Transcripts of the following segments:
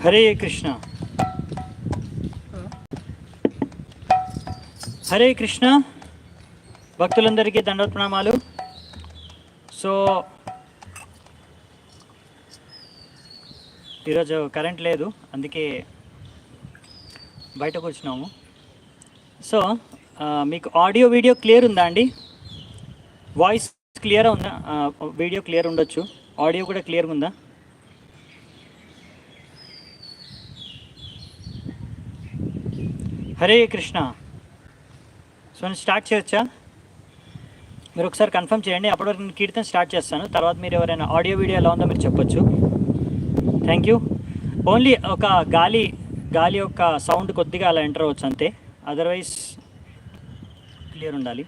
హరే కృష్ణ. హరే కృష్ణ. భక్తులందరికీ దండవత్ ప్రణామాలు. సో ఈరోజు కరెంట్ లేదు, అందుకే బయట కూర్చున్నాము. సో మీకు ఆడియో వీడియో క్లియర్ ఉందా అండి? వాయిస్ క్లియర్ ఉందా? వీడియో క్లియర్ ఉండొచ్చు, ఆడియో కూడా క్లియర్గా ఉందా? హరే కృష్ణ. సో నేను స్టార్ట్ చేయొచ్చా? మీరు ఒకసారి కన్ఫర్మ్ చేయండి. అప్పటివరకు నేను కీర్తన స్టార్ట్ చేస్తాను. తర్వాత మీరు ఎవరైనా ఆడియో వీడియో ఎలా ఉందో మీరు చెప్పొచ్చు. Thank you. ఓన్లీ ఒక గాలి యొక్క సౌండ్ కొద్దిగా అలా ఎంటర్ అవ్వచ్చు అంతే, అదర్వైజ్ క్లియర్ ఉండాలి.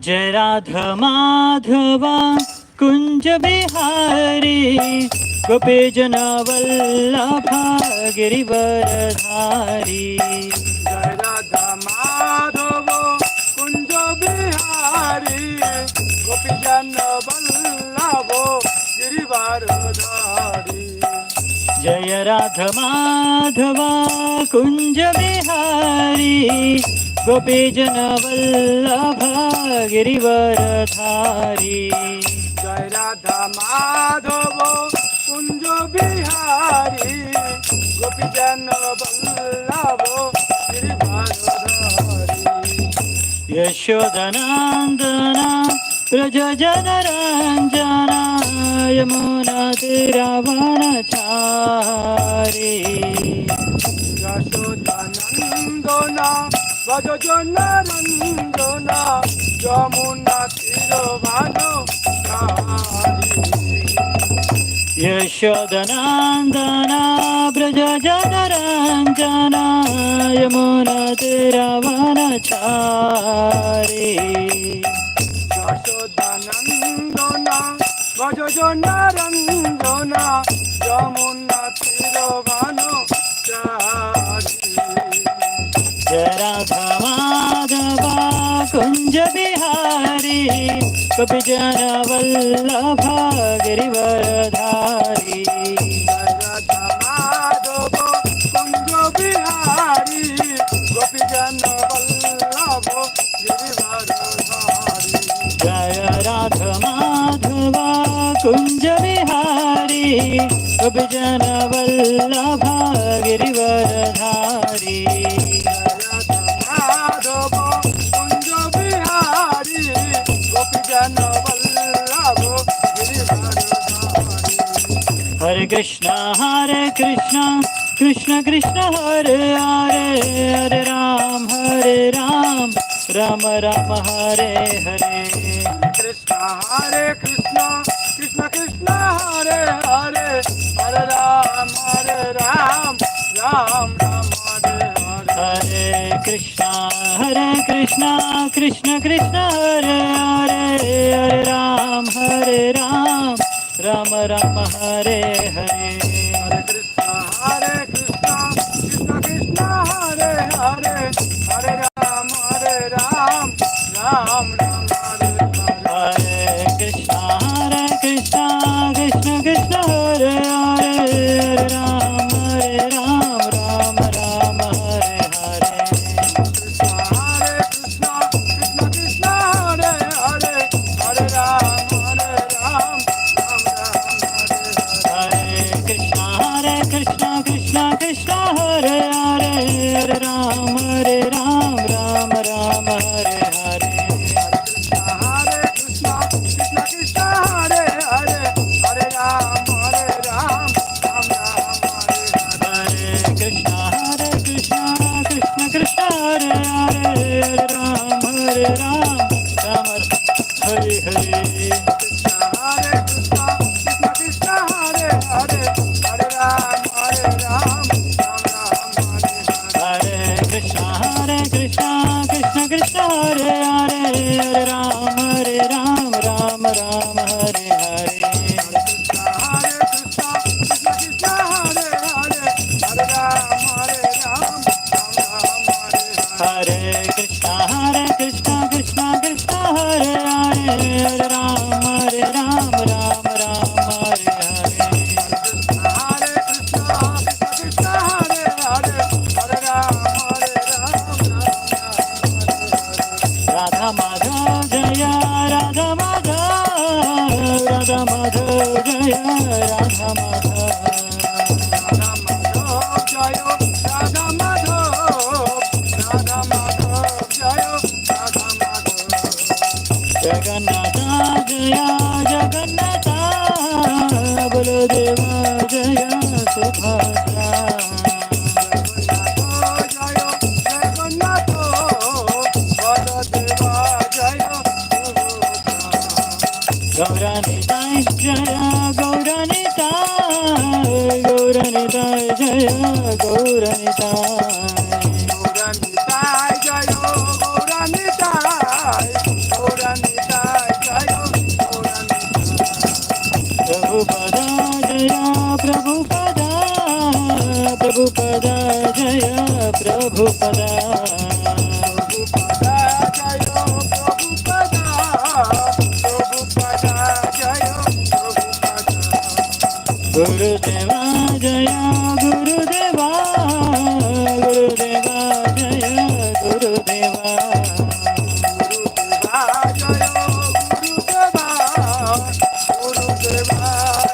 జయ రాధ మాధవ కుంజ బిహారీ గోపీ జన వల్లభ గిరివరధారి. జయ రాధా మాధవ కుంజ బిహారీ గోపీ జన వల్లభ గిరివరధారి. జయ రాధ మాధవ కుంజ బిహారీ గోపీ జన వల్లభ గిరివరధారి. జయ రాధా మాధవ కుంజ బిహారీ గోపీ జన వల్లభ గిరివరధారి. యశోదనందన వ్రజ జనరంజన యమునా తీరవనచారి. యశోదనందన వ్రజ జనరంజన యమునా తీరవనచారి. యశోదనందన వ్రజ జనరంజన యమునా తీరవనచారి. యశోదనందన వ్రజ జనరంజన యమునా తీరవనచారి. జయ రాధ మాధవ కుంజ బిహారీ గోపీ జన వల్లభ గిరివరధారి. జయ రాధా మాధవ కుంజ బిహారీ గోపీ జన వల్లభ గిరివరధారి. జయ రాధ మాధవ కుంజ బిహారీ గోపీ జన వల్లభ గిరివరధారి. హరే కృష్ణ కృష్ణ కృష్ణ హరే హరే, హరే రామ రామ రామ హరే హరే. కృష్ణ కృష్ణ కృష్ణ హరే హరే, హరే రామ రామ రామ హరే హరే. హరే కృష్ణ కృష్ణ కృష్ణ హరే హరే, హరే రామ రామ రామ హరే హరే. హరే కృష్ణ కృష్ణ కృష్ణ హరే హరే, హరే రామ రామ రామ హరే హరే. హరే కృష్ణ కృష్ణ కృష్ణ హరే హరే, హరే రామ రామ రామ హరే హరే. కృష్ణ కృష్ణ కృష్ణ హరే హరే, హరే రామ రామ రామ హరే హరే. హరే కృష్ణ కృష్ణ కృష్ణ హరే హరే, హరే రామ రామ రామ హరే హరే. కృష్ణ కృష్ణ కృష్ణ హరే హరే, హరే రామ రామ రామ హరే హరే. హరే కృష్ణ కృష్ణ కృష్ణ హరే హరే, హరే రామ రామ హరే హరే. కృష్ణ కృష్ణ కృష్ణ హరే హరే, హరే రామ రామ రామ రామ హరే హరే. హరే जय राधा माधव राधा माधव जय राधा माधव राधा माधव जय राधा माधव जगन्नाथ जय जगन्नाथ बलदेव जय सुभद्रा जगन्नाथ बलदेव जय गौरानिताय जय गौरानिताय गौरानिताय जय गौरानिताय गौरानिताय जय गौरानिताय गौरानिताय जय गौरानिताय प्रभुपदा जय प्रभुपदा प्रभुपदा जय प्रभुपदा प्रभुपदा जय प्रभुपदा प्रभुपदा जय प्रभुपदा गुरुदेवा जय गुरुदेवा गुरुदेवा जय गुरुदेवा गुरुदेवा जय गुरुदेवा गुरुदेवा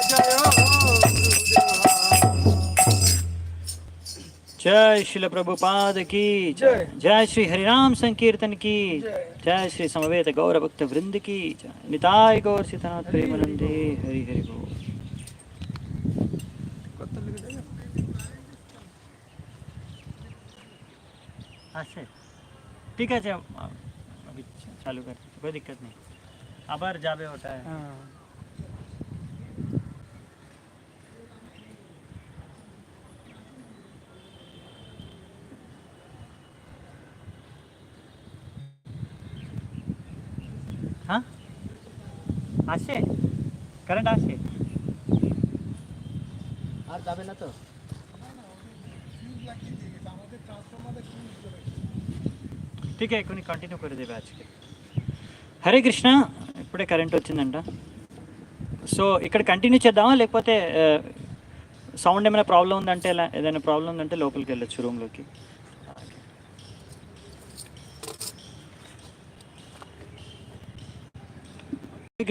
जय गुरुदेवा जय श्रील प्रभुपाद की जय जय श्री हरिनाम संकीर्तन की जय श्री समवेत गौर भक्त वृंद की जय निताय गौर सीतानाथ प्रेमानंदे हरि हरि बोल अच्छा ठीक है अभी चालू कर कोई दिक्कत नहीं आभार जाबे होता है हाँ আসছে কারেন্ট আসছে আর যাবে না তো ठीक है కొన్ని కంటిన్యూ করে দেবে আজকে హరే కృష్ణ ఇప్పుడే కరెంట్ వచ్చిందంట సో ఇక్కడ కంటిన్యూ చేద్దామా లేకపోతే సౌండ్ ఏమైనా ప్రాబ్లం ఉందంటే ఏదైనా ప్రాబ్లం ఉందంటే లోపలికి వెళ్ళొచ్చు రూమ్లోకి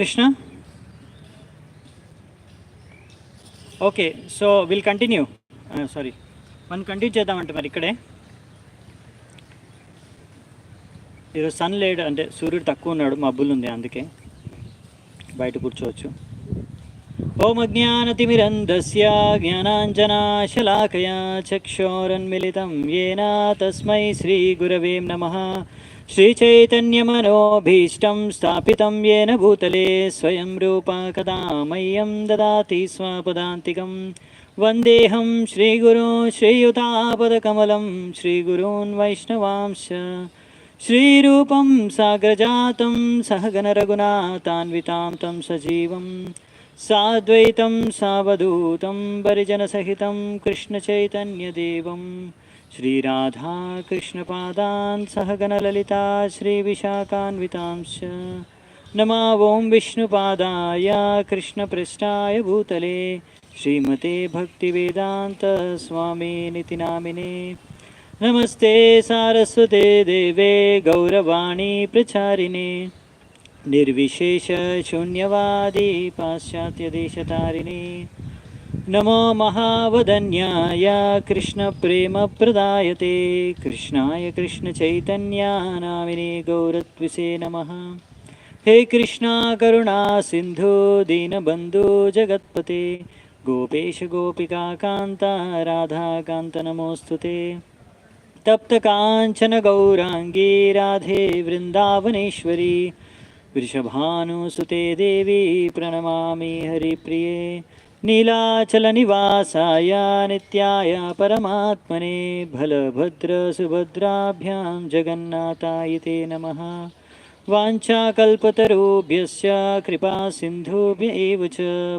Krishna okay so will continue sorry మనం కంటిన్యూ చేద్దామంటే మరి ఇక్కడే ఈరోజు సన్ లేడు అంటే సూర్యుడు తక్కువ ఉన్నాడు మబ్బులు ఉంది అందుకే బయట కూర్చోవచ్చు ఓం అజ్ఞానతిమిరంధస్య జ్ఞానాంజనాశలాకయా చక్షోరన్మిళితం येन తస్మై శ్రీగురవే నమః श्रीचैतन्यमनोभीष्टं स्थापितं येन भूतले स्वयं रूपा कदा मह्यं ददाति स्वपदान्तिकं वन्देऽहं श्रीगुरून् श्रीयुतापदकमलं श्रीगुरून् वैष्णवांश्च श्रीरूपं साग्रजातं सहगणरघुनाथान्वितां तं सजीवं साद्वैतं सावधूतं परिजनसहितं कृष्णचैतन्यदेवं श्रीराधा कृष्णपादान् सहगणललिता श्रीविशाखान्वितांश्च नमा ॐ विष्णुपादाय कृष्णपृष्ठाय भूतले श्रीमते भक्तिवेदान्तस्वामिनिति नामिने नमस्ते सारस्वते देवे गौरवाणी प्रचारिणे निर्विशेषशून्यवादी पाश्चात्यदेशतारिणे नमो महावदन्याय कृष्णप्रेमप्रदायते कृष्णाय कृष्णचैतन्यानामिने गौरत्विषे नमः हे कृष्णा करुणा सिन्धु दीनबन्धु जगत्पते गोपेश गोपिकान्त राधाकान्त नमोऽस्तु ते तप्तकाञ्चन गौराङ्गी राधे वृन्दावनेश्वरी वृषभानुसुते देवी प्रणमामि हरिप्रिये नीलाचलनिवासाय नित्याय परमात्मने बलभद्रसुभद्राभ्यां जगन्नाथाय ते नमः वाञ्छाकल्पतरुभ्यश्च कृपासिन्धुभ्य एव च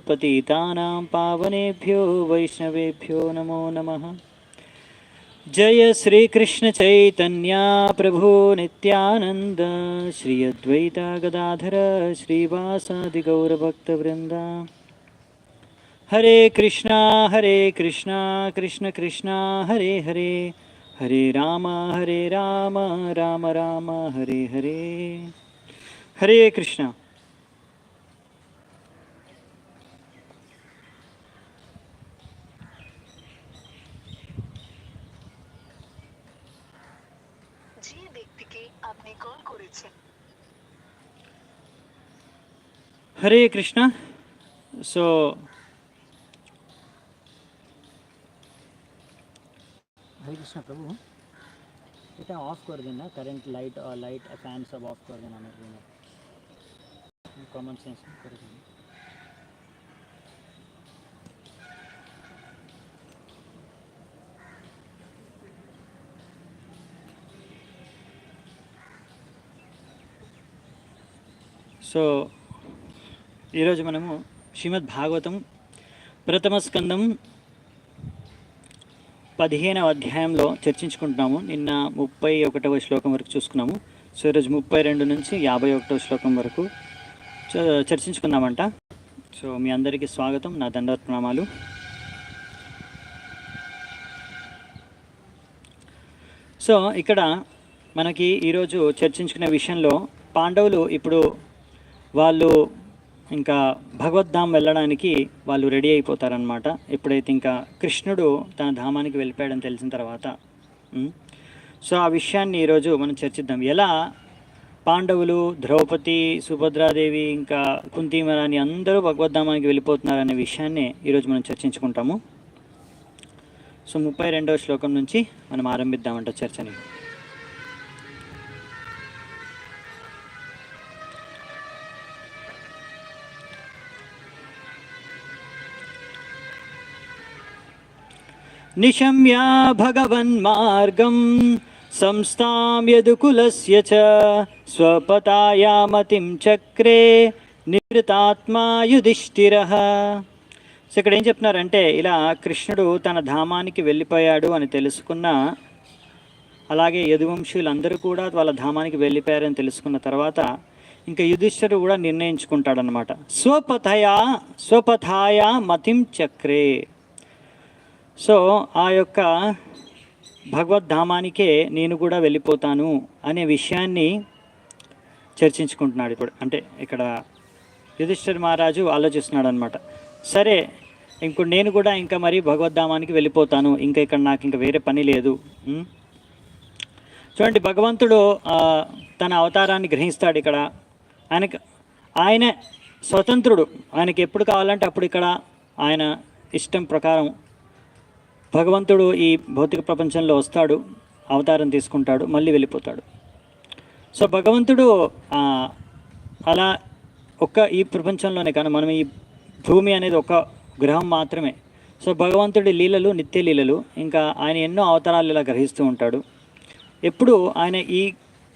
पतितानां पावनेभ्यो वैष्णवेभ्यो नमो नमः जय श्रीकृष्ण चैतन्य प्रभु नित्यानंद श्री अद्वैत गदाधर श्रीवासादि गौरभक्तवृंद हरे कृष्णा कृष्ण कृष्णा हरे हरे हरे राम राम राम हरे हरे हरे कृष्णा হরে কৃষ্ণ। সো हरे कृष्णा प्रभु, এটা অফ করে দিন না, কারেন্ট লাইট ফ্যান সব অফ করে দিন আমার রুমে, কমন সেন্স করে দিন। సో ఈరోజు మనము శ్రీమద్ భాగవతం ప్రథమ స్కందం 15వ అధ్యాయంలో చర్చించుకుంటున్నాము. నిన్న 31వ శ్లోకం వరకు చూసుకున్నాము. సో ఈరోజు 32 నుంచి 51వ శ్లోకం వరకు చర్చించుకుందామంట. సో మీ అందరికీ స్వాగతం, నా దండవత్ ప్రణామాలు. సో ఇక్కడ మనకి ఈరోజు చర్చించుకునే విషయంలో పాండవులు ఇప్పుడు వాళ్ళు ఇంకా భగవద్ధాం వెళ్ళడానికి వాళ్ళు రెడీ అయిపోతారనమాట. ఎప్పుడైతే ఇంకా కృష్ణుడు తన ధామానికి వెళ్ళిపోయాడని తెలిసిన తర్వాత. సో ఆ విషయాన్ని ఈరోజు మనం చర్చిద్దాం. ఎలా పాండవులు, ద్రౌపది, సుభద్రాదేవి, ఇంకా కుంతీమరాని అందరూ భగవద్ధామానికి వెళ్ళిపోతున్నారనే విషయాన్ని ఈరోజు మనం చర్చించుకుంటాము. సో 32వ శ్లోకం నుంచి మనం ఆరంభిద్దామంట చర్చని. నిశమ్య భగవన్మార్గం సంస్థాం యదుకులస్య చ స్వపతాయామతిం చక్రే నివృతాత్మా యుధిష్ఠిరః. సో ఇక్కడ ఏం చెప్తున్నారంటే, ఇలా కృష్ణుడు తన ధామానికి వెళ్ళిపోయాడు అని తెలుసుకున్న, అలాగే యదువంశీయులందరూ కూడా వాళ్ళ ధామానికి వెళ్ళిపోయారని తెలుసుకున్న తర్వాత ఇంకా యుధిష్ఠిరుడు కూడా నిర్ణయించుకుంటాడనమాట. స్వపథాయ మతిం చక్రే. సో ఆ యొక్క భగవద్ధామానికే నేను కూడా వెళ్ళిపోతాను అనే విషయాన్ని చర్చించుకుంటున్నాడు ఇప్పుడు. అంటే ఇక్కడ యుధిష్ఠిర మహారాజు ఆలోచిస్తున్నాడు అనమాట. సరే, ఇప్పుడు నేను కూడా ఇంకా మరి భగవద్ధామానికి వెళ్ళిపోతాను, ఇంకా ఇక్కడ నాకు ఇంకా వేరే పని లేదు. చూడండి, భగవంతుడు తన అవతారాన్ని గ్రహిస్తాడు ఇక్కడ. ఆయన స్వతంత్రుడు, ఆయనకి ఎప్పుడు కావాలంటే అప్పుడు ఇక్కడ ఆయన ఇష్టం ప్రకారం భగవంతుడు ఈ భౌతిక ప్రపంచంలో వస్తాడు, అవతారం తీసుకుంటాడు, మళ్ళీ వెళ్ళిపోతాడు. సో భగవంతుడు అలా ఈ ప్రపంచంలోనే కానీ, మనం ఈ భూమి అనేది ఒక గ్రహం మాత్రమే. సో భగవంతుడి లీలలు నిత్య లీలలు, ఇంకా ఆయన ఎన్నో అవతారాలు ఇలా గ్రహిస్తూ ఉంటాడు. ఎప్పుడు ఆయన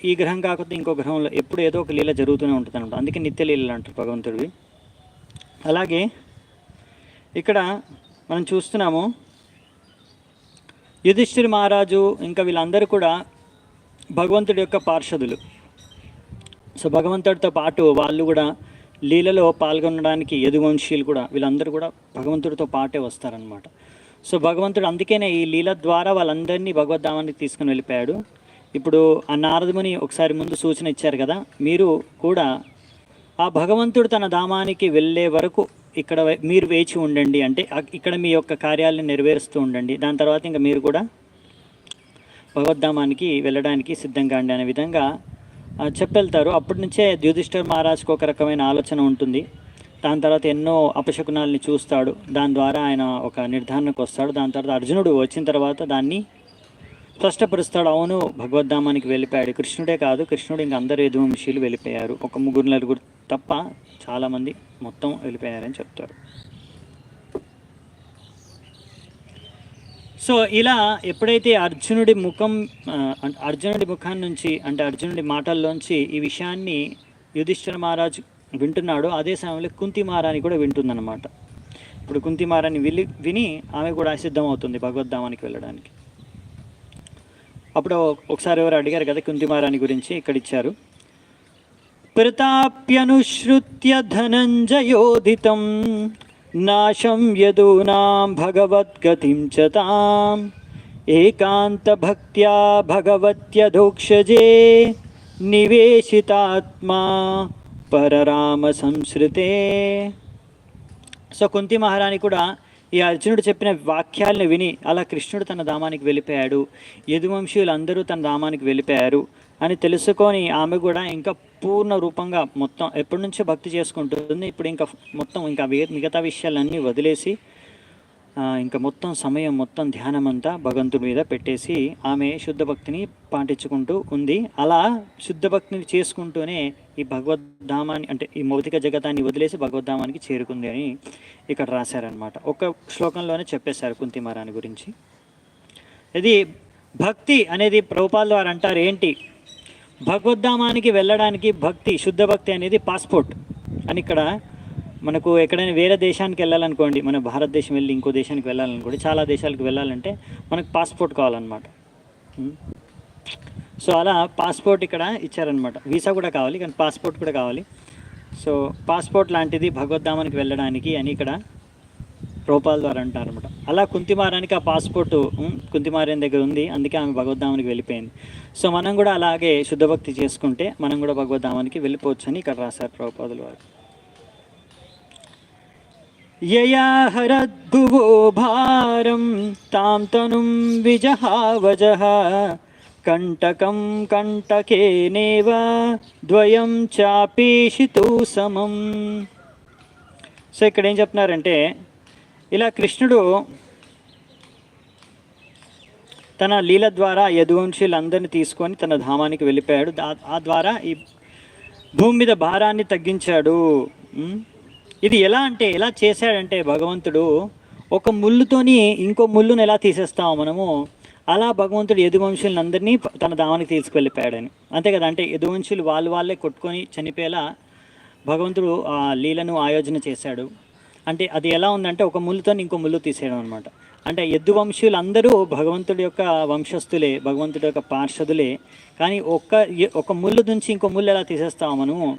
ఈ గ్రహం కాకపోతే ఇంకో గ్రహంలో ఎప్పుడు ఏదో ఒక లీల జరుగుతూనే ఉంటుంది అనమాట. అందుకే నిత్య లీలలు అంటారు భగవంతుడివి. అలాగే ఇక్కడ మనం చూస్తున్నాము, యుధిష్ఠిర మహారాజు ఇంకా వీళ్ళందరూ కూడా భగవంతుడి యొక్క పార్షదులు. సో భగవంతుడితో పాటు వాళ్ళు కూడా లీలలో పాల్గొనడానికి యదువంశీయులు కూడా, వీళ్ళందరూ కూడా భగవంతుడితో పాటే వస్తారనమాట. సో భగవంతుడు అందుకనే ఈ లీల ద్వారా వాళ్ళందరినీ భగవద్ధామానికి తీసుకుని వెళ్ళిపోయాడు. ఇప్పుడు ఆ నారదముని ఒకసారి ముందు సూచన ఇచ్చారు కదా, మీరు కూడా ఆ భగవంతుడు తన ధామానికి వెళ్ళే వరకు ఇక్కడ మీరు వేచి ఉండండి, అంటే ఇక్కడ మీ యొక్క కార్యాలను నెరవేరుస్తూ ఉండండి, దాని తర్వాత ఇంకా మీరు కూడా భగవద్ధామానికి వెళ్ళడానికి సిద్ధంగా అండి అనే విధంగా చెప్పెళ్తారు. అప్పటి నుంచే యుధిష్ఠిర మహారాజుకు ఒక రకమైన ఆలోచన ఉంటుంది. దాని తర్వాత ఎన్నో అపశకునాల్ని చూస్తాడు, దాని ద్వారా ఆయన ఒక నిర్ధారణకు వస్తాడు. దాని తర్వాత అర్జునుడు వచ్చిన తర్వాత దాన్ని స్పష్టపరుస్తాడు. అవును, భగవద్ధామానికి వెళ్ళిపోయాడు. కృష్ణుడే కాదు, కృష్ణుడు ఇంకా అందరు యదువంశీయులు వెళ్ళిపోయారు, ఒక 3-4 తప్ప చాలామంది మొత్తం వెళ్ళిపోయారని చెప్తారు. సో ఇలా ఎప్పుడైతే అర్జునుడి ముఖం నుంచి, అంటే అర్జునుడి మాటల్లోంచి ఈ విషయాన్ని యుధిష్ఠిర మహారాజు వింటున్నాడు, అదే సమయంలో కుంతి మహారాణి కూడా వింటుందన్నమాట. ఇప్పుడు కుంతి మహారాణి విని ఆమె కూడా సిద్ధం అవుతుంది భగవద్ధామానికి వెళ్ళడానికి. అప్పుడు ఒకసారి ఎవరు అడిగారు కదా కుంతి మహారాణి గురించి, ఇక్కడ ఇచ్చారు. ప్రతాప్యనుశ్రుత్య ధనంజయోదితం నాశం యదూనాం భగవద్గతిం చ తాం ఏకాంత భక్త్యా భగవత్యధోక్షజే నివేశితాత్మా పరరామ సంస్ృతే. సో కుంతి మహారాణి కూడా ఈ అర్జునుడు చెప్పిన వాక్యాలను విని అలా కృష్ణుడు తన ధామానికి వెళ్ళిపోయాడు, యదువంశీయులందరూ తన ధామానికి వెళ్ళిపోయారు, అని తెలుసుకొని ఆమె కూడా ఇంకా పూర్ణ రూపంగా మొత్తం ఎప్పటి నుంచో భక్తి చేసుకుంటుంది. ఇప్పుడు ఇంకా మొత్తం ఇంకా మిగతా విషయాలన్నీ వదిలేసి ఇంకా మొత్తం సమయం మొత్తం ధ్యానం అంతా భగవంతుడి మీద పెట్టేసి ఆమె శుద్ధ భక్తిని పాటించుకుంటూ ఉంది. అలా శుద్ధ భక్తిని చేసుకుంటూనే ఈ భగవద్ధామాన్ని అంటే ఈ భౌతిక జగతాన్ని వదిలేసి భగవద్ధామానికి చేరుకుంది అని ఇక్కడ రాశారనమాట. ఒక శ్లోకంలోనే చెప్పేశారు కుంతిమారాని గురించి. ఇది భక్తి అనేది ప్రభుపాదుల వారు అంటారు ఏంటి, భగవద్ధామానికి వెళ్ళడానికి భక్తి, శుద్ధ భక్తి అనేది పాస్పోర్ట్ అని. ఇక్కడ మనకు ఎక్కడైనా వేరే దేశానికి వెళ్ళాలనుకోండి, మన భారతదేశం వెళ్ళి ఇంకో దేశానికి వెళ్ళాలనుకోండి, చాలా దేశాలకు వెళ్ళాలంటే మనకు పాస్పోర్ట్ కావాలన్నమాట. సో అలా పాస్పోర్ట్ ఇక్కడ ఇచ్చారనమాట. వీసా కూడా కావాలి కానీ పాస్పోర్ట్ కూడా కావాలి. సో పాస్పోర్ట్ లాంటిది భగవద్ధామానికి వెళ్ళడానికి అని ఇక్కడ ప్రభుపాదుల వారు అంటారనమాట. అలా కుంతిమారానికి ఆ పాస్పోర్టు కుంతిమారాని దగ్గర ఉంది, అందుకే ఆమె భగవద్ధామానికి వెళ్ళిపోయింది. సో మనం కూడా అలాగే శుద్ధభక్తి చేసుకుంటే మనం కూడా భగవద్ధామానికి వెళ్ళిపోవచ్చు అని ఇక్కడ రాశారు ప్రభుపాదుల వారు. యయా హరద్భువో భారం తాం తనుం విజహావజః కంటకం కంటకేనేవ ద్వయం చాపేషితో సమం. సో ఇక్కడ ఏం చెప్తున్నారంటే, ఇలా కృష్ణుడు తన లీల ద్వారా యదువంశీలందరినీ తీసుకొని తన ధామానికి వెళ్ళిపోయాడు. ఆ ద్వారా ఈ భూమి మీద భారాన్ని తగ్గించాడు. ఇది ఎలా అంటే, ఎలా చేశాడంటే భగవంతుడు ఒక ముళ్ళుతోని ఇంకో ముళ్ళును ఎలా తీసేస్తామో మనము, అలా భగవంతుడు యదువంశులందరినీ తన ధామానికి తీసుకువెళ్ళిపోయాడని. అంతే కదా, అంటే యదువంశులు వాళ్ళే కొట్టుకొని చనిపోయేలా భగవంతుడు ఆ లీలను ఆయోజన చేశాడు. అంటే అది ఎలా ఉందంటే ఒక ముళ్ళుతో ఇంకో ముళ్ళు తీసేయడం అనమాట. అంటే యదువంశీయులు అందరూ భగవంతుడి యొక్క వంశస్థులే, భగవంతుడి యొక్క పార్షదులే. కానీ ఒక ముళ్ళు నుంచి ఇంకో ముళ్ళు ఎలా తీసేస్తాము మనము,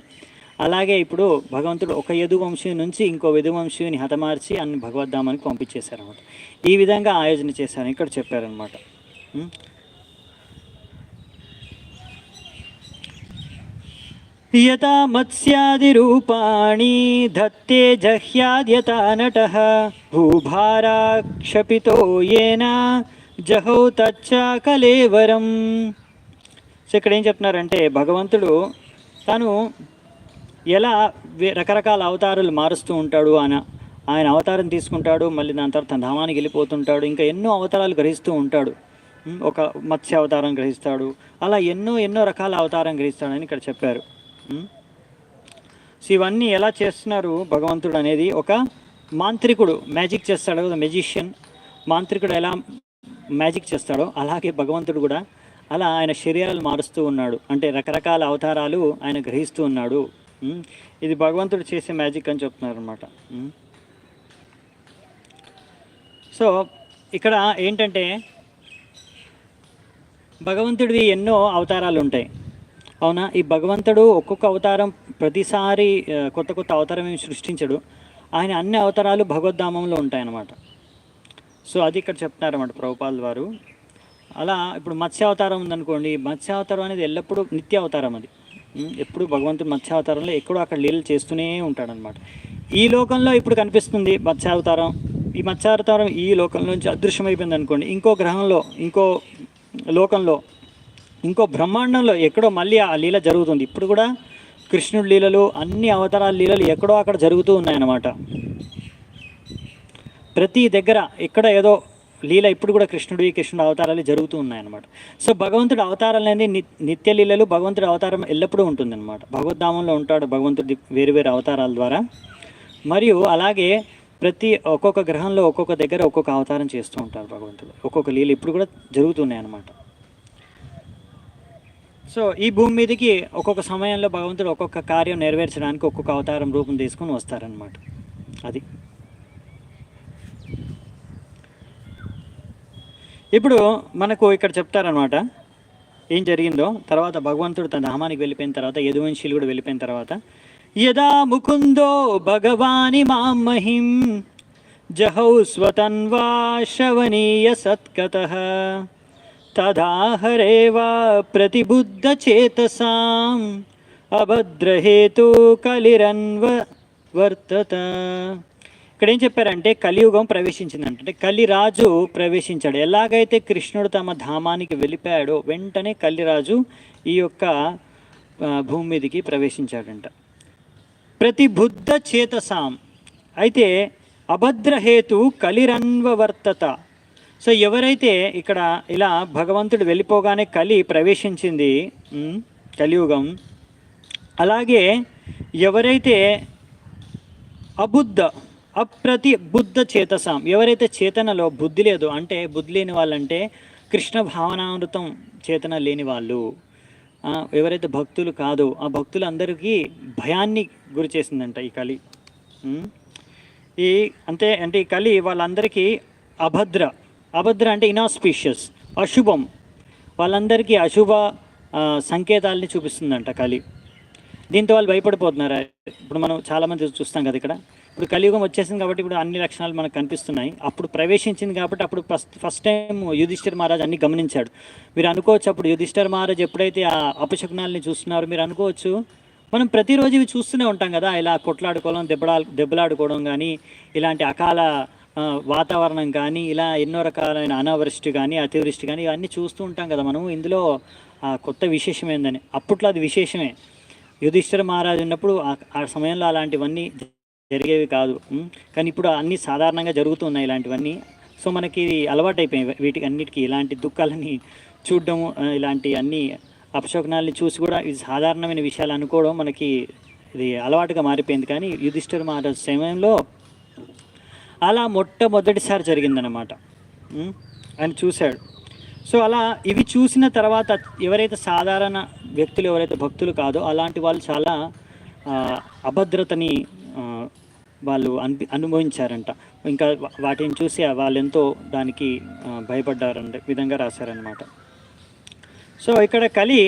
అలాగే ఇప్పుడు భగవంతుడు ఒక యదువంశీ నుంచి ఇంకో యదువంశీయుని హతమార్చి అన్ని భగవద్ధామానికి పంపించేశారనమాట. ఈ విధంగా ఆయోజన చేశారని ఇక్కడ చెప్పారనమాట. యథా మత్స్యాది రూపాణి ధత్తే జహ్యాద్యతా నటః భూభారాక్షపితో యేన జహౌ తచ్చా కలేవరం. సో ఇక్కడ ఏం చెప్తున్నారంటే, భగవంతుడు తను ఎలా రకరకాల అవతారాలు మారుస్తూ ఉంటాడు. ఆయన అవతారం తీసుకుంటాడు, మళ్ళీ దాని తర్వాత తన ధామానికి వెళ్ళిపోతుంటాడు, ఇంకా ఎన్నో అవతారాలు గ్రహిస్తూ ఉంటాడు. ఒక మత్స్య అవతారం గ్రహిస్తాడు, అలా ఎన్నో రకాల అవతారం గ్రహిస్తాడని ఇక్కడ చెప్పారు. సో ఇవన్నీ ఎలా చేస్తున్నారు భగవంతుడు అనేది, ఒక మాంత్రికుడు మ్యాజిక్ చేస్తాడు కదా, మెజిషియన్ మాంత్రికుడు ఎలా మ్యాజిక్ చేస్తాడో అలాగే భగవంతుడు కూడా అలా ఆయన శరీరాలు మారుస్తూ ఉన్నాడు. అంటే రకరకాల అవతారాలు ఆయన గ్రహిస్తూ ఉన్నాడు. ఇది భగవంతుడు చేసే మ్యాజిక్ అని చెప్తున్నారు అనమాట. సో ఇక్కడ ఏంటంటే భగవంతుడివి ఎన్నో అవతారాలు ఉంటాయి, అవునా. ఈ భగవంతుడు ఒక్కొక్క అవతారం ప్రతిసారి కొత్త అవతారం ఏమి సృష్టించడు. ఆయన అన్ని అవతారాలు భగవద్ధామంలో ఉంటాయన్నమాట. సో అది ఇక్కడ చెప్తున్నారన్నమాట ప్రభుపాదుల వారు. అలా ఇప్పుడు మత్స్యావతారం ఉందనుకోండి, మత్స్యావతారం అనేది ఎల్లప్పుడూ నిత్య అవతారం. అది ఎప్పుడు భగవంతుడు మత్స్యావతారంలో ఎక్కడో అక్కడ లీలలు చేస్తూనే ఉంటాడనమాట. ఈ లోకంలో ఇప్పుడు కనిపిస్తుంది మత్స్యావతారం. ఈ మత్స్యావతారం ఈ లోకంలో నుంచి అదృశ్యమైపోయింది అనుకోండి, ఇంకో గ్రహంలో, ఇంకో లోకంలో, ఇంకో బ్రహ్మాండంలో ఎక్కడో మళ్ళీ ఆ లీల జరుగుతుంది. ఇప్పుడు కూడా కృష్ణుడి లీలలు, అన్ని అవతారాల లీలలు ఎక్కడో అక్కడ జరుగుతూ ఉన్నాయన్నమాట. ప్రతి దగ్గర ఎక్కడ ఏదో లీల ఇప్పుడు కూడా కృష్ణుడి అవతారాలు జరుగుతూ ఉన్నాయన్నమాట. సో భగవంతుడి అవతారాలు అనేది నిత్య లీలలు, భగవంతుడి అవతారం ఎల్లప్పుడూ ఉంటుందన్నమాట. భగవద్ధామంలో ఉంటాడు భగవంతుడి వేరు అవతారాల ద్వారా. మరియు అలాగే ప్రతి ఒక్కొక్క గ్రహంలో ఒక్కొక్క దగ్గర ఒక్కొక్క అవతారం చేస్తూ ఉంటారు భగవంతుడు. ఒక్కొక్క లీల ఇప్పుడు కూడా జరుగుతున్నాయి అన్నమాట. సో ఈ భూమి మీదకి ఒక్కొక్క సమయంలో భగవంతుడు ఒక్కొక్క కార్యం నెరవేర్చడానికి ఒక్కొక్క అవతారం రూపం తీసుకొని వస్తారనమాట. అది ఇప్పుడు మనకు ఇక్కడ చెప్తారనమాట ఏం జరిగిందో. తర్వాత భగవంతుడు తన ధామానికి వెళ్ళిపోయిన తర్వాత, యదువంశీలు కూడా వెళ్ళిపోయిన తర్వాత, యదా ముకుందో భగవాని మాం మహిం జహౌ స్వతన్వా శ్రవణీయ సత్కతః తదా హరేవా ప్రతిబుద్ధ చేతసాం అభద్రహేతు కలిరన్వ వర్తత. ఇక్కడ ఏం చెప్పారంటే కలియుగం ప్రవేశించిందంటే కలిరాజు ప్రవేశించాడు. ఎలాగైతే కృష్ణుడు తమ ధామానికి వెళ్ళిపోయాడో వెంటనే కలిరాజు ఈ యొక్క భూమి మీదకి ప్రవేశించాడంట. ప్రతి బుద్ధ చేతసాం అయితే అభద్రహేతు కలిరన్వవర్తత. సో ఎవరైతే ఇక్కడ ఇలా భగవంతుడు వెళ్ళిపోగానే కలి ప్రవేశించింది, కలియుగం, అలాగే ఎవరైతే అప్రతి బుద్ధ చేతసాం, ఎవరైతే చేతనలో బుద్ధి లేదు, అంటే బుద్ధి లేని వాళ్ళంటే కృష్ణ భావనామృతం చేతన లేని వాళ్ళు, ఎవరైతే భక్తులు కాదో ఆ భక్తులందరికీ భయాన్ని గురి చేసిందంట ఈ కలి. అంటే ఈ కలి వాళ్ళందరికీ అభద్ర అంటే ఇనాస్పీషియస్, అశుభం, వాళ్ళందరికీ అశుభ సంకేతాలని చూపిస్తుందంట కలి. దీంతో వాళ్ళు భయపడిపోతున్నారు. ఇప్పుడు మనం చాలామంది చూస్తాం కదా, ఇక్కడ ఇప్పుడు కలియుగం వచ్చేసింది కాబట్టి ఇప్పుడు అన్ని లక్షణాలు మనకు కనిపిస్తున్నాయి. అప్పుడు ప్రవేశించింది కాబట్టి అప్పుడు ఫస్ట్ టైం యుధిష్ఠిర్ మహారాజ్ అన్ని గమనించాడు. మీరు అనుకోవచ్చు, అప్పుడు యుధిష్ఠిర్ మహారాజ్ ఎప్పుడైతే ఆ అపశకునాలని చూస్తున్నారు, మీరు అనుకోవచ్చు మనం ప్రతిరోజు ఇవి చూస్తూనే ఉంటాం కదా, ఇలా కొట్లాడుకోవడం, దెబ్బలాడుకోవడం కానీ, ఇలాంటి అకాల వాతావరణం కానీ, ఇలా ఎన్నో రకాలైన అనావృష్టి కానీ, అతివృష్టి కానీ, ఇవన్నీ చూస్తూ ఉంటాం కదా మనం. ఇందులో కొత్త విశేషం ఏందని, అప్పట్లో అది విశేషమే. యుధిష్ఠిర మహారాజు ఉన్నప్పుడు ఆ సమయంలో అలాంటివన్నీ జరిగేవి కాదు. కానీ ఇప్పుడు అన్నీ సాధారణంగా జరుగుతున్నాయి ఇలాంటివన్నీ. సో మనకి అలవాటు అయిపోయాయి వీటికి అన్నిటికీ, ఇలాంటి దుఃఖాలని చూడడం, ఇలాంటి అన్ని అపశకునాలని చూసి కూడా ఇది సాధారణమైన విషయాలు అనుకోవడం మనకి ఇది అలవాటుగా మారిపోయింది. కానీ యుధిష్ఠిర మహారాజు సమయంలో అలా మొట్టమొదటిసారి జరిగిందనమాట. ఆయన చూశాడు. సో అలా ఇవి చూసిన తర్వాత ఎవరైతే సాధారణ వ్యక్తులు, ఎవరైతే భక్తులు కాదో అలాంటి వాళ్ళు చాలా అభద్రతని వాళ్ళు అనుభవించారంట. ఇంకా వాటిని చూసి వాళ్ళు ఎంతో దానికి భయపడ్డారంటే విధంగా రాశారనమాట. సో ఇక్కడ కలి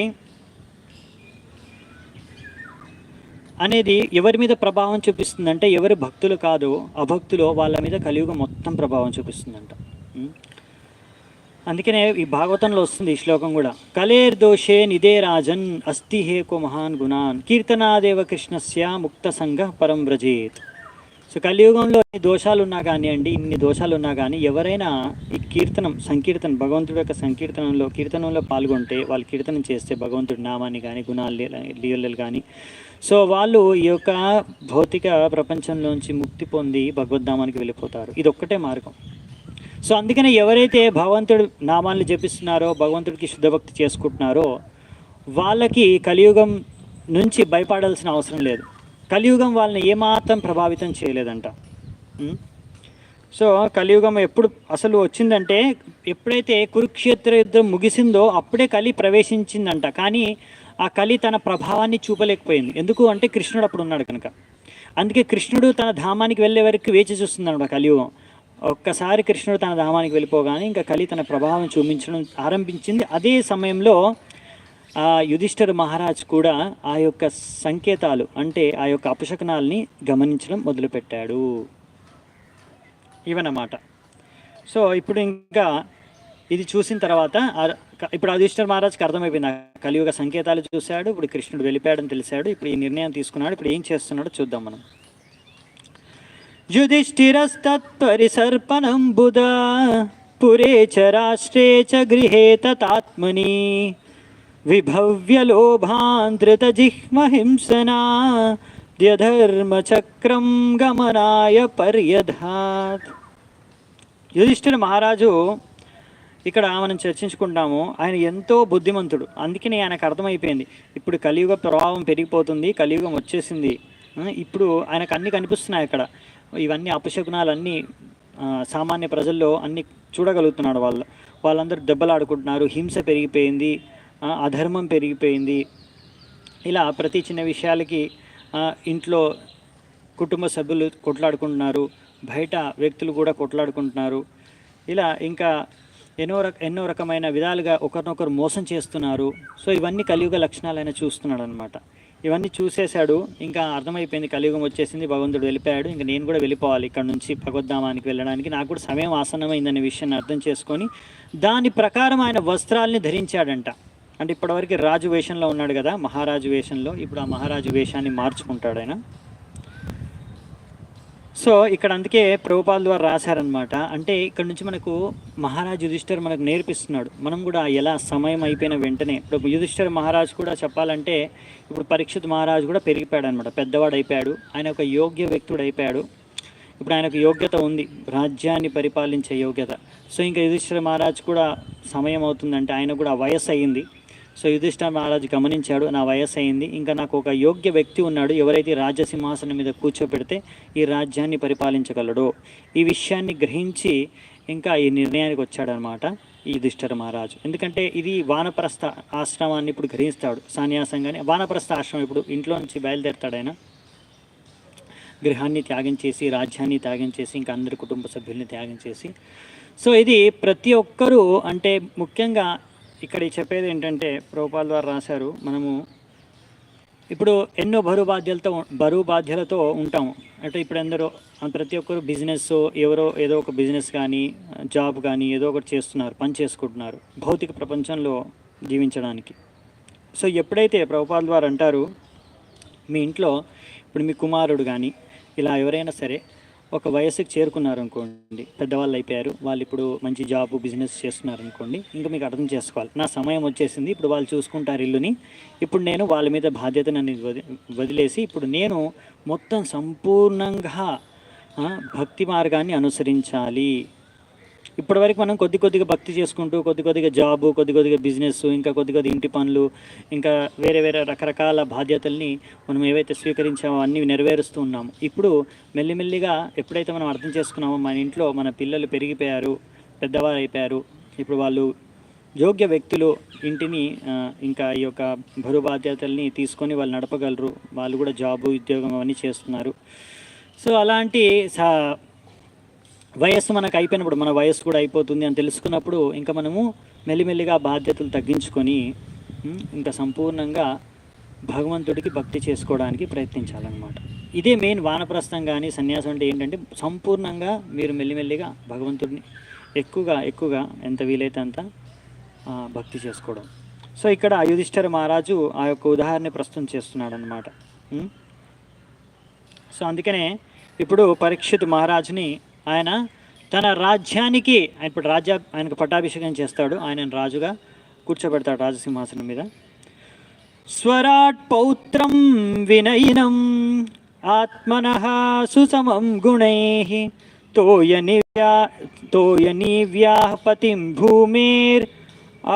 అనేది ఎవరి మీద ప్రభావం చూపిస్తుందంటే, ఎవరి భక్తులు కాదో అభక్తులు వాళ్ళ మీద కలియుగం మొత్తం ప్రభావం చూపిస్తుందంట. అందుకనే ఈ భాగవతంలో వస్తుంది ఈ శ్లోకం కూడా, కలేర్ దోషే నిదే రాజన్ అస్తి హేకో మహాన్ గుణాన్ కీర్తనాదేవ కృష్ణస్య ముక్త సంఘ పరం వ్రజేత్. సో కలియుగంలో ఇన్ని దోషాలు ఉన్నా కానీ ఎవరైనా ఈ సంకీర్తనం భగవంతుడి యొక్క కీర్తనంలో పాల్గొంటే, వాళ్ళు కీర్తనం చేస్తే భగవంతుడి నామాన్ని కానీ, గుణాలు లీలలు కానీ, సో వాళ్ళు ఈ యొక్క భౌతిక ప్రపంచంలోంచి ముక్తి పొంది భగవద్ధామానికి వెళ్ళిపోతారు. ఇది ఒక్కటే మార్గం. సో అందుకనే ఎవరైతే భగవంతుడి నామాన్ని జపిస్తున్నారో, భగవంతుడికి శుద్ధభక్తి చేసుకుంటున్నారో వాళ్ళకి కలియుగం నుంచి భయపడాల్సిన అవసరం లేదు. కలియుగం వాళ్ళని ఏమాత్రం ప్రభావితం చేయలేదంట. సో కలియుగం ఎప్పుడు అసలు వచ్చిందంటే, ఎప్పుడైతే కురుక్షేత్ర యుద్ధం ముగిసిందో అప్పుడే కలి ప్రవేశించిందంట. కానీ ఆ కలి తన ప్రభావాన్ని చూపలేకపోయింది. ఎందుకు అంటే కృష్ణుడు అప్పుడు ఉన్నాడు కనుక. అందుకే కృష్ణుడు తన ధామానికి వెళ్ళే వరకు వేచి చూస్తున్నాడు కలియుగం. ఒక్కసారి కృష్ణుడు తన ధామానికి వెళ్ళిపోగానే ఇంకా కలి తన ప్రభావం చూపించడం ఆరంభించింది. అదే సమయంలో యుధిష్ఠిర మహారాజ్ కూడా ఆ యొక్క సంకేతాలు, అంటే ఆ యొక్క అపశకునాల్ని గమనించడం మొదలుపెట్టాడు. ఇవన్నమాట. సో ఇప్పుడు ఇంకా ఇది చూసిన తర్వాత ఇప్పుడు యుధిష్ఠిర మహారాజ్కి అర్థమైపోయింది, కలియుగ సంకేతాలు చూశాడు, ఇప్పుడు కృష్ణుడు వెళ్ళిపోయాడని తెలిసాడు, ఇప్పుడు ఈ నిర్ణయం తీసుకున్నాడు. ఇప్పుడు ఏం చేస్తున్నాడో చూద్దాం మనం. యుధిష్ఠిరస్తత్పరిసర్పణం బుధ పురే చ రాష్ట్రే చ గృహే తతాత్మని విభవ్యలోభాంధృతజిహ్మహింసనా ద్యధర్మచక్రం గమనాయ పర్యధాత్. యుధిష్ఠిర మహారాజు ఇక్కడ మనం చర్చించుకుంటాము, ఆయన ఎంతో బుద్ధిమంతుడు. అందుకని ఆయనకు అర్థమైపోయింది ఇప్పుడు కలియుగ ప్రభావం పెరిగిపోతుంది, కలియుగం వచ్చేసింది. ఇప్పుడు ఆయనకు అన్నీ కనిపిస్తున్నాయి అక్కడ. ఇవన్నీ అపశకునాలన్నీ సామాన్య ప్రజల్లో అన్నీ చూడగలుగుతున్నాడు. వాళ్ళందరూ దెబ్బలాడుకుంటున్నారు, హింస పెరిగిపోయింది, అధర్మం పెరిగిపోయింది. ఇలా ప్రతి చిన్న విషయాలకి ఇంట్లో కుటుంబ సభ్యులు కొట్లాడుకుంటున్నారు, బయట వ్యక్తులు కూడా కొట్లాడుకుంటున్నారు. ఇలా ఇంకా ఎన్నో రకమైన విధాలుగా ఒకరినొకరు మోసం చేస్తున్నారు. సో ఇవన్నీ కలియుగ లక్షణాలైనా చూస్తున్నాడు అనమాట. ఇవన్నీ చూసేశాడు, ఇంకా అర్థమైపోయింది కలియుగం వచ్చేసింది, భగవంతుడు వెళ్ళిపోయాడు, ఇంకా నేను కూడా వెళ్ళిపోవాలి ఇక్కడ నుంచి భగవద్ధామానికి వెళ్ళడానికి, నాకు కూడా సమయం ఆసన్నమైందనే విషయాన్ని అర్థం చేసుకొని దాని ప్రకారం ఆయన వస్త్రాలని ధరించాడంట. అంటే ఇప్పటివరకు రాజు వేషంలో ఉన్నాడు కదా, మహారాజు వేషంలో, ఇప్పుడు ఆ మహారాజు వేషాన్ని మార్చుకుంటాడు ఆయన. సో ఇక్కడ అందుకే ప్రభుపాల్ ద్వారా రాశారనమాట. అంటే ఇక్కడ నుంచి మనకు మహారాజ్ యుధిష్ఠిర్ మనకు నేర్పిస్తున్నాడు. మనం కూడా ఎలా సమయం అయిపోయిన వెంటనే ఇప్పుడు యుధిష్ఠిర్ మహారాజ్ కూడా చెప్పాలంటే ఇప్పుడు పరీక్షిత్ మహారాజు కూడా పెరిగిపోయాడు అనమాట, పెద్దవాడు అయిపోయాడు, ఆయన ఒక యోగ్య వ్యక్తుడు అయిపోయాడు. ఇప్పుడు ఆయనకు యోగ్యత ఉంది, రాజ్యాన్ని పరిపాలించే యోగ్యత. సో ఇంకా యుధిష్ఠిర మహారాజ్ కూడా సమయం అవుతుందంటే ఆయన కూడా వయసు అయ్యింది. సో యుధిష్ఠిర మహారాజు గమనించాడు, నా వయసు అయింది, ఇంకా నాకు ఒక యోగ్య వ్యక్తి ఉన్నాడు, ఎవరైతే రాజ్యసింహాసనం మీద కూర్చోబెడితే ఈ రాజ్యాన్ని పరిపాలించగలడో ఈ విషయాన్ని గ్రహించి ఇంకా ఈ నిర్ణయానికి వచ్చాడనమాట ఈ యుధిష్ఠిర మహారాజు. ఎందుకంటే ఇది వానప్రస్థ ఆశ్రమాన్ని ఇప్పుడు గ్రహిస్తాడు, సన్యాసంగానే వానప్రస్థ ఆశ్రమం. ఇప్పుడు ఇంట్లో నుంచి బయలుదేరుతాడు ఆయన, గృహాన్ని త్యాగం చేసి, రాజ్యాన్ని త్యాగం చేసి, ఇంకా అందరి కుటుంబ సభ్యుల్ని త్యాగం చేసి. సో ఇది ప్రతి ఒక్కరూ, అంటే ముఖ్యంగా ఇక్కడ చెప్పేది ఏంటంటే ప్రభుపాల్ ద్వారా రాశారు, మనము ఇప్పుడు ఎన్నో బరువు బాధ్యతలతో ఉంటాము. అంటే ఇప్పుడు అందరూ ప్రతి ఒక్కరు బిజినెస్, ఎవరో ఏదో ఒక బిజినెస్ కానీ జాబ్ కానీ ఏదో ఒకటి చేస్తున్నారు, పని చేసుకుంటున్నారు భౌతిక ప్రపంచంలో జీవించడానికి. సో ఎప్పుడైతే ప్రభుపాల్ ద్వారా అంటారు, మీ ఇంట్లో ఇప్పుడు మీ కుమారుడు కానీ ఇలా ఎవరైనా సరే ఒక వయసుకి చేరుకున్నారు అనుకోండి, పెద్దవాళ్ళు అయిపోయారు, వాళ్ళు ఇప్పుడు మంచి జాబ్ బిజినెస్ చేస్తున్నారు అనుకోండి, ఇంకా మీకు అర్థం చేసుకోవాలి, నా సమయం వచ్చేసింది, ఇప్పుడు వాళ్ళు చూసుకుంటారు ఇల్లుని, ఇప్పుడు నేను వాళ్ళ మీద బాధ్యతను వదిలేసి ఇప్పుడు నేను మొత్తం సంపూర్ణంగా భక్తి మార్గాన్ని అనుసరించాలి. ఇప్పటివరకు మనం కొద్దిగా భక్తి చేసుకుంటూ కొద్దిగా జాబు, కొద్దిగా బిజినెస్, ఇంకా కొద్దిగా ఇంటి పనులు, ఇంకా వేరే రకరకాల బాధ్యతల్ని మనం ఏవైతే స్వీకరించామో అన్నీ నెరవేరుస్తూ ఉన్నాము. ఇప్పుడు మెల్లిమెల్లిగా ఎప్పుడైతే మనం అర్థం చేసుకున్నామో మన ఇంట్లో మన పిల్లలు పెరిగిపోయారు, పెద్దవారు అయిపోయారు, ఇప్పుడు వాళ్ళు యోగ్య వ్యక్తులు, ఇంటిని ఇంకా ఈ యొక్క బరువు బాధ్యతల్ని తీసుకొని వాళ్ళు నడపగలరు, వాళ్ళు కూడా జాబు ఉద్యోగం అవన్నీ చేస్తున్నారు. సో అలాంటి వయస్సు మనకు అయిపోయినప్పుడు, మన వయస్సు కూడా అయిపోతుంది అని తెలుసుకున్నప్పుడు ఇంకా మనము మెల్లిమెల్లిగా బాధ్యతలు తగ్గించుకొని ఇంకా సంపూర్ణంగా భగవంతుడికి భక్తి చేసుకోవడానికి ప్రయత్నించాలన్నమాట. ఇదే మెయిన్ వానప్రస్థం కానీ సన్యాసం అంటే ఏంటంటే సంపూర్ణంగా మీరు మెల్లిమెల్లిగా భగవంతుడిని ఎక్కువగా ఎంత వీలైతే అంత భక్తి చేసుకోవడం. సో ఇక్కడ యుధిష్ఠిర మహారాజు ఆ యొక్క ఉదాహరణ ప్రస్తుతం చేస్తున్నాడు అన్నమాట. సో అందుకనే ఇప్పుడు పరీక్షిత్ మహారాజుని ఆయన తన రాజ్యానికి ఇప్పుడు ఆయనకు పట్టాభిషేకం చేస్తాడు, ఆయన రాజుగా కూర్చోబెడతాడు రాజసింహాసనం మీద. స్వరాట్ పౌత్రం వినయినం ఆత్మనః సుసమం గుణైః తోయనివ్యాః పతిం భూమిర్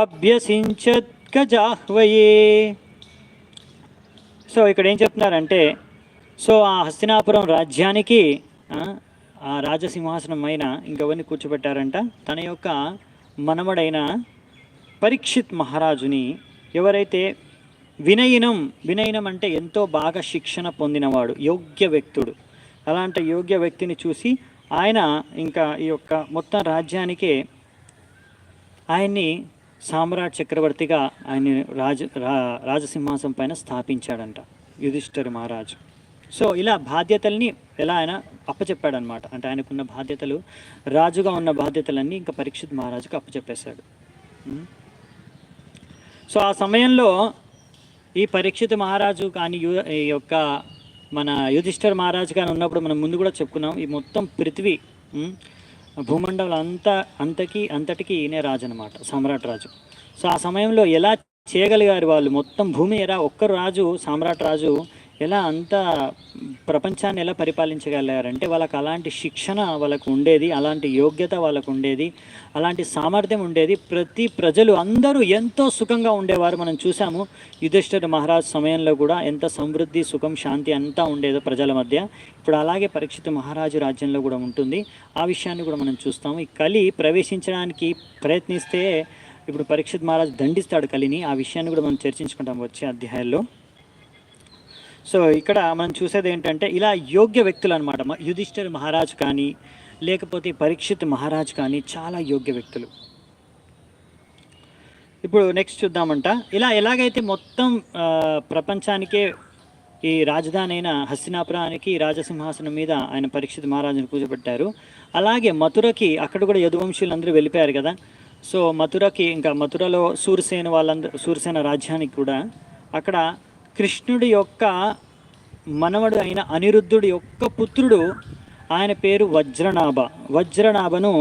అభ్యసించత్ గజాహ్వయే. సో ఇక్కడ ఏం చెప్తున్నారంటే, సో ఆ హస్తినాపురం రాజ్యానికి ఆ రాజసింహాసనం అయిన ఇంకెవరిని కూర్చోబెట్టారంట, తన యొక్క మనవడైన పరీక్షిత్ మహారాజుని. ఎవరైతే వినయనం అంటే ఎంతో బాగా శిక్షణ పొందినవాడు, యోగ్య వ్యక్తుడు, అలాంటి యోగ్య వ్యక్తిని చూసి ఆయన ఇంకా ఈ యొక్క మొత్తం రాజ్యానికే ఆయన్ని సామ్రాట్ చక్రవర్తిగా ఆయన్ని రాజసింహాసనం పైన స్థాపించాడంట యుధిష్ఠిర మహారాజు. సో ఇలా బాధ్యతల్ని ఎలా ఆయన అప్పచెప్పాడనమాట. అంటే ఆయనకున్న బాధ్యతలు, రాజుగా ఉన్న బాధ్యతలన్నీ ఇంకా పరీక్షిత్ మహారాజుకు అప్పచెప్పేశాడు. సో ఆ సమయంలో ఈ పరీక్షిత్ మహారాజు కానీ ఈ యొక్క మన యుధిష్ఠిర మహారాజు కానీ ఉన్నప్పుడు మనం ముందు కూడా చెప్పుకున్నాం, ఈ మొత్తం పృథ్వీ భూమండలం అంతటికి ఈయనే రాజు అనమాట, సమ్రాట్ రాజు. సో ఆ సమయంలో ఎలా చేయగలిగారు వాళ్ళు, మొత్తం భూమి ఎలా ఒక్కరు రాజు, సమ్రాట్ రాజు ఎలా అంత ప్రపంచాన్ని ఎలా పరిపాలించగలిగారంటే వాళ్ళకి అలాంటి శిక్షణ వాళ్ళకు ఉండేది, అలాంటి యోగ్యత వాళ్ళకు ఉండేది, అలాంటి సామర్థ్యం ఉండేది. ప్రతి ప్రజలు అందరూ ఎంతో సుఖంగా ఉండేవారు. మనం చూసాము యుధిష్ఠిర మహారాజు సమయంలో కూడా ఎంత సమృద్ధి, సుఖం, శాంతి అంతా ఉండేదో ప్రజల మధ్య. ఇప్పుడు అలాగే పరీక్షిత్ మహారాజు రాజ్యంలో కూడా ఉంటుంది. ఆ విషయాన్ని కూడా మనం చూస్తాము. ఈ కలి ప్రవేశించడానికి ప్రయత్నిస్తే ఇప్పుడు పరీక్షిత్ మహారాజు దండిస్తాడు కలిని. ఆ విషయాన్ని కూడా మనం చర్చించుకుంటాం వచ్చే అధ్యాయాల్లో. సో ఇక్కడ మనం చూసేది ఏంటంటే ఇలా యోగ్య వ్యక్తులు అనమాట. యుధిష్ఠిర మహారాజు కానీ లేకపోతే పరీక్షిత్ మహారాజు కానీ చాలా యోగ్య వ్యక్తులు. ఇప్పుడు నెక్స్ట్ చూద్దామంట. ఇలా ఎలాగైతే మొత్తం ప్రపంచానికే ఈ రాజధాని అయిన హస్తినాపురానికి రాజసింహాసనం మీద ఆయన పరీక్షిత్ మహారాజుని కూర్చోబెట్టారు. అలాగే మథురకి అక్కడ కూడా యదువంశీయులందరూ వెళ్ళిపోయారు కదా. సో మథురకి, ఇంకా మథురలో సూరసేన రాజ్యానికి కూడా అక్కడ కృష్ణుడి యొక్క మనవడు అయిన అనిరుద్ధుడి యొక్క పుత్రుడు ఆయన పేరు వజ్రనాభ. వజ్రనాభను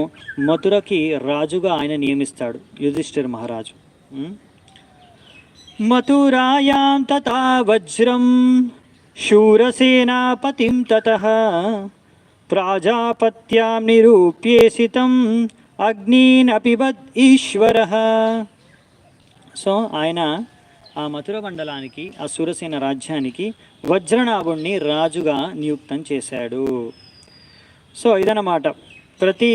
మథురకి రాజుగా ఆయన నియమిస్తాడు యుధిష్ఠిర మహారాజు. మథురాయాం తథా వజ్రం శూరసేనాపతిం తతః ప్రాజాపత్యాం నిరూప్యేసితం అగ్నిన్ అపిబద్ ఈశ్వరః. సో ఆయన ఆ మథుర మండలానికి, ఆ శూరసేన రాజ్యానికి వజ్రనాభుణ్ణి రాజుగా నియుక్తం చేశాడు. సో ఇదన్నమాట. ప్రతి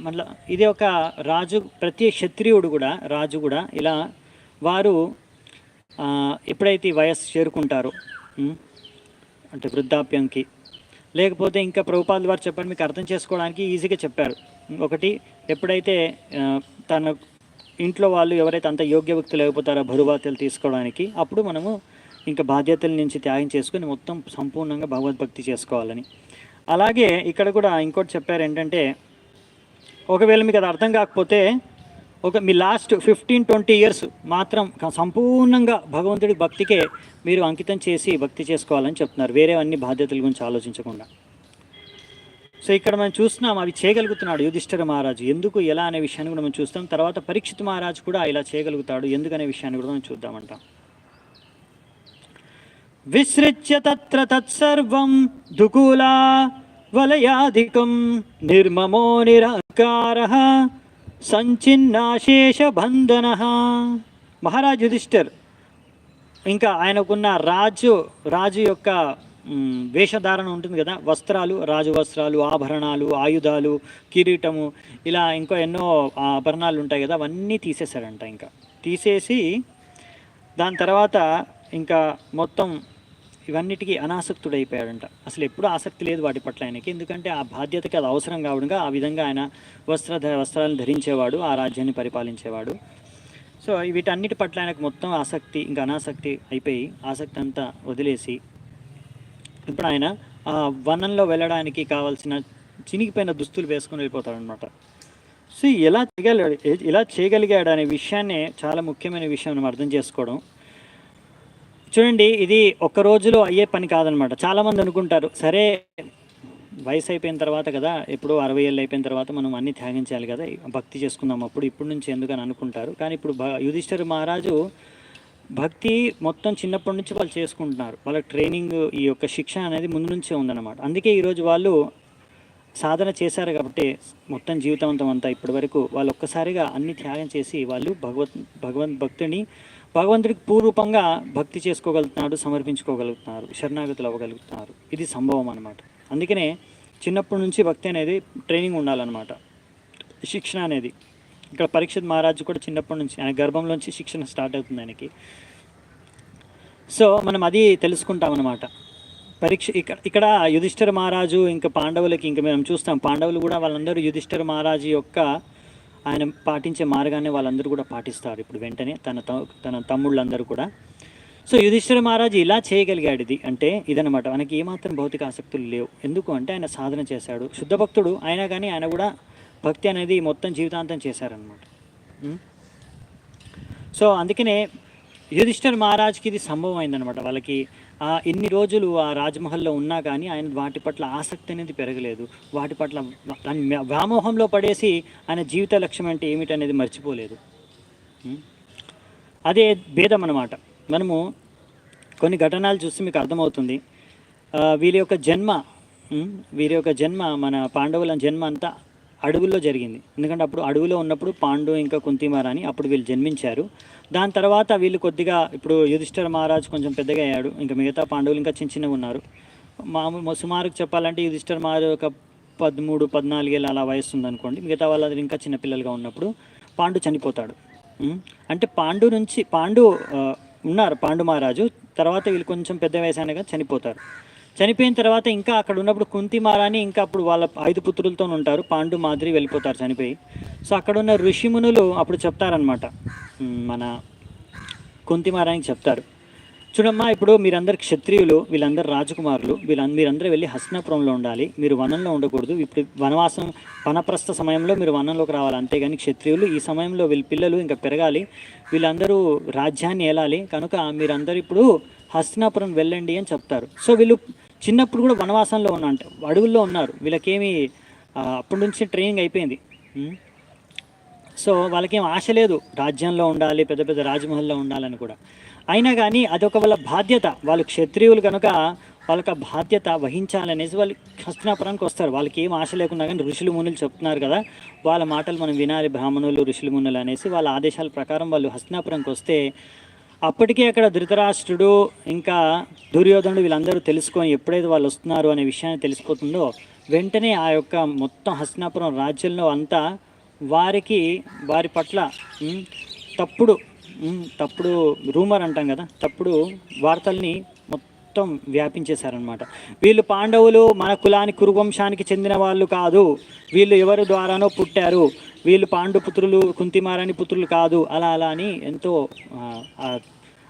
మళ్ళీ ఇది ఒక రాజు, ప్రతి క్షత్రియుడు కూడా, రాజు కూడా ఇలా వారు ఎప్పుడైతే వయస్సు చేరుకుంటారో, అంటే వృద్ధాప్యంకి, లేకపోతే ఇంకా ప్రభుపాదుల వారు చెప్పారు, మీకు అర్థం చేసుకోవడానికి ఈజీగా చెప్పారు. ఒకటి, ఎప్పుడైతే తన ఇంట్లో వాళ్ళు ఎవరైతే అంత యోగ్య వ్యక్తులు లేకపోతారో బరుబాధ్యతలు తీసుకోవడానికి, అప్పుడు మనము ఇంకా బాధ్యతల నుంచి త్యాగం చేసుకొని మొత్తం సంపూర్ణంగా భగవద్భక్తి చేసుకోవాలని. అలాగే ఇక్కడ కూడా ఇంకోటి చెప్పారు ఏంటంటే, ఒకవేళ మీకు అది అర్థం కాకపోతే మీ లాస్ట్ 15-20 ఇయర్స్ మాత్రం సంపూర్ణంగా భగవంతుడి భక్తికే మీరు అంకితం చేసి భక్తి చేసుకోవాలని చెప్తున్నారు, వేరే అన్ని బాధ్యతల గురించి ఆలోచించకుండా. సో ఇక్కడ మనం చూస్తున్నాం అవి చేయగలుగుతున్నాడు యుధిష్ఠిర మహారాజు. ఎందుకు, ఎలా అనే విషయాన్ని కూడా మనం చూస్తాం. తర్వాత పరీక్షిత్ మహారాజు కూడా ఇలా చేయగలుగుతాడు, ఎందుకనే విషయాన్ని కూడా మనం చూద్దామంట. విసృజ్య తత్ర తత్సర్వం దుకూలా వలయాధికం నిర్మమో నిరహంకారః సంచిన్నాశేష బంధనః. మహారాజ్ యుధిష్ఠిర్ ఇంకా ఆయనకున్న రాజు యొక్క వేషధారణ ఉంటుంది కదా, వస్త్రాలు, రాజు వస్త్రాలు, ఆభరణాలు, ఆయుధాలు, కిరీటము, ఇలా ఇంకా ఎన్నో ఆభరణాలు ఉంటాయి కదా, అవన్నీ తీసేశాడంట. ఇంకా తీసేసి దాని తర్వాత ఇంకా మొత్తం ఇవన్నిటికీ అనాసక్తుడైపోయాడంట. అసలు ఎప్పుడూ ఆసక్తి లేదు వాటి పట్ల ఆయనకి, ఎందుకంటే ఆ బాధ్యతకి అది అవసరం కావడంగా ఆ విధంగా ఆయన వస్త్రాలను ధరించేవాడు, ఆ రాజ్యాన్ని పరిపాలించేవాడు. సో వీటన్నిటి పట్ల ఆయనకు మొత్తం ఆసక్తి, ఇంకా అనాసక్తి అయిపోయి ఆసక్తి అంతా వదిలేసి ఇప్పుడు ఆయన ఆ వనంలో వెళ్ళడానికి కావాల్సిన చినిగిపోయిన దుస్తులు వేసుకొని వెళ్ళిపోతాడనమాట. సో ఇలా చేయగలిగాడు అనే విషయాన్నే చాలా ముఖ్యమైన విషయం మనం అర్థం చేసుకోవడం. చూడండి, ఇది ఒక్క రోజులో అయ్యే పని కాదనమాట. చాలామంది అనుకుంటారు, సరే వయసు అయిపోయిన తర్వాత కదా, ఇప్పుడు 60 ఏళ్ళు అయిపోయిన తర్వాత మనం అన్నీ త్యాగం చేయాలి కదా, భక్తి చేసుకుందాం ఇప్పుడు నుంచి ఎందుకని అనుకుంటారు. కానీ ఇప్పుడు యుధిష్ఠిర మహారాజు భక్తి మొత్తం చిన్నప్పటి నుంచి వాళ్ళు చేసుకుంటున్నారు. వాళ్ళ ట్రైనింగ్, ఈ యొక్క శిక్షణ అనేది ముందు నుంచే ఉందన్నమాట. అందుకే ఈరోజు వాళ్ళు సాధన చేశారు కాబట్టి మొత్తం జీవితాంతం అంతా ఇప్పటి వరకు వాళ్ళు ఒక్కసారిగా అన్ని త్యాగం చేసి వాళ్ళు భగవంతుడికి పూర్వకంగా భక్తి చేసుకోగలుగుతున్నారు, సమర్పించుకోగలుగుతున్నారు, శరణాగతులు అవ్వగలుగుతున్నారు. ఇది సంభవం అనమాట. అందుకనే చిన్నప్పటి నుంచి భక్తి అనేది ట్రైనింగ్ ఉండాలన్నమాట, శిక్షణ అనేది. ఇక్కడ పరీక్షిత్ మహారాజు కూడా చిన్నప్పటి నుంచి ఆయన గర్భంలోంచి శిక్షణ స్టార్ట్ అవుతుంది ఆయనకి. సో మనం అది తెలుసుకుంటాం అన్నమాట. ఇక్కడ యుధిష్ఠిర మహారాజు ఇంకా పాండవులకి, ఇంకా మనం చూస్తాం పాండవులు కూడా వాళ్ళందరూ యుధిష్ఠిర మహారాజు యొక్క ఆయన పాటించే మార్గాన్ని వాళ్ళందరూ కూడా పాటిస్తారు ఇప్పుడు వెంటనే, తన తమ్ముళ్ళందరూ కూడా. సో యుధిష్ఠిర మహారాజు ఇలా చేయగలిగాడు. ఇది అంటే ఇదనమాట, మనకి ఏమాత్రం భౌతిక ఆసక్తులు లేవు. ఎందుకు అంటే ఆయన సాధన చేశాడు, శుద్ధ భక్తుడు అయినా కానీ ఆయన కూడా భక్తి అనేది మొత్తం జీవితాంతం చేశారనమాట. సో అందుకనే యుధిష్ఠిర మహారాజుకి ఇది సంభవం అయిందనమాట. వాళ్ళకి ఎన్ని రోజులు ఆ రాజ్మహల్లో ఉన్నా కానీ ఆయన వాటి పట్ల ఆసక్తి అనేది పెరగలేదు, వాటి పట్ల వ్యామోహంలో పడేసి ఆయన జీవిత లక్ష్యం అంటే ఏమిటనేది మర్చిపోలేదు. అదే భేదం అన్నమాట. మనము కొన్ని ఘటనలు చూస్తే మీకు అర్థమవుతుంది. వీరి యొక్క జన్మ మన పాండవుల జన్మ అంతా అడవుల్లో జరిగింది. ఎందుకంటే అప్పుడు అడవిలో ఉన్నప్పుడు పాండు ఇంకా కుంతిమారాని అప్పుడు వీళ్ళు జన్మించారు. దాని తర్వాత వీళ్ళు కొద్దిగా, ఇప్పుడు యుధిష్ఠిర మహారాజు కొంచెం పెద్దగా అయ్యాడు, ఇంకా మిగతా పాండవులు ఇంకా చిన్నగా ఉన్నారు. సుమారుకు చెప్పాలంటే యుధిష్ఠిర మహారాజు ఒక 13-14 ఏళ్ళ అలా వయసు ఉందనుకోండి. మిగతా వాళ్ళందరూ ఇంకా చిన్నపిల్లలుగా ఉన్నప్పుడు పాండు చనిపోతాడు. అంటే పాండు ఉన్నారు పాండు మహారాజు, తర్వాత వీళ్ళు కొంచెం పెద్ద వయసు అయినాక చనిపోతారు. చనిపోయిన తర్వాత ఇంకా అక్కడ ఉన్నప్పుడు కుంతిమారాని ఇంకా అప్పుడు వాళ్ళ 5 పుత్రులతో ఉంటారు, పాండు మాదిరి వెళ్ళిపోతారు చనిపోయి. సో అక్కడ ఉన్న ఋషిమునులు అప్పుడు చెప్తారనమాట, మన కుంతిమారానికి చెప్తారు, చూడమ్మా ఇప్పుడు మీరందరు క్షత్రియులు, వీళ్ళందరూ రాజకుమారులు, మీరందరూ వెళ్ళి హస్తినాపురంలో ఉండాలి, మీరు వనంలో ఉండకూడదు. ఇప్పుడు వనప్రస్థ సమయంలో మీరు వనంలోకి రావాలి, అంతేగాని క్షత్రియులు ఈ సమయంలో వీళ్ళ పిల్లలు ఇంకా పెరగాలి, వీళ్ళందరూ రాజ్యాన్ని ఏలాలి, కనుక మీరందరూ ఇప్పుడు హస్తినాపురం వెళ్ళండి అని చెప్తారు. సో వీళ్ళు చిన్నప్పుడు కూడా వనవాసంలో ఉన్నా అంటే అడవుల్లో ఉన్నారు. వీళ్ళకేమి అప్పటి నుంచి ట్రైనింగ్ అయిపోయింది. సో వాళ్ళకేం ఆశ లేదు రాజ్యంలో ఉండాలి, పెద్ద పెద్ద రాజమహల్లో ఉండాలని కూడా. అయినా కానీ అదొక వాళ్ళ బాధ్యత. వాళ్ళు క్షత్రియులు కనుక వాళ్ళకి ఆ బాధ్యత వహించాలనేసి వాళ్ళు హస్తినాపురానికి వస్తారు. వాళ్ళకి ఏం ఆశ లేకుండా కానీ ఋషులు మునులు చెప్తున్నారు కదా, వాళ్ళ మాటలు మనం వినాలి, బ్రాహ్మణులు ఋషులు మునులు అనేసి వాళ్ళ ఆదేశాల ప్రకారం వాళ్ళు హస్తినాపురానికి వస్తే అప్పటికే అక్కడ ధృతరాష్ట్రుడు ఇంకా దుర్యోధనుడు వీళ్ళందరూ తెలుసుకొని ఎప్పుడైతే వాళ్ళు వస్తున్నారు అనే విషయాన్ని తెలిసిపోతుందో వెంటనే ఆ యొక్క మొత్తం హస్తినాపురం రాజ్యంలో అంతా వారి పట్ల తప్పుడు తప్పుడు రూమర్ అంటాం కదా, తప్పుడు వార్తల్ని మొత్తం వ్యాపించేశారనమాట. వీళ్ళు పాండవులు మన కులానికి కురువంశానికి చెందిన వాళ్ళు కాదు, వీళ్ళు ఎవరి ద్వారానో పుట్టారు, వీళ్ళు పాండుపుత్రులు కుంతిమారాణి పుత్రులు కాదు, అలా అలా అని ఎంతో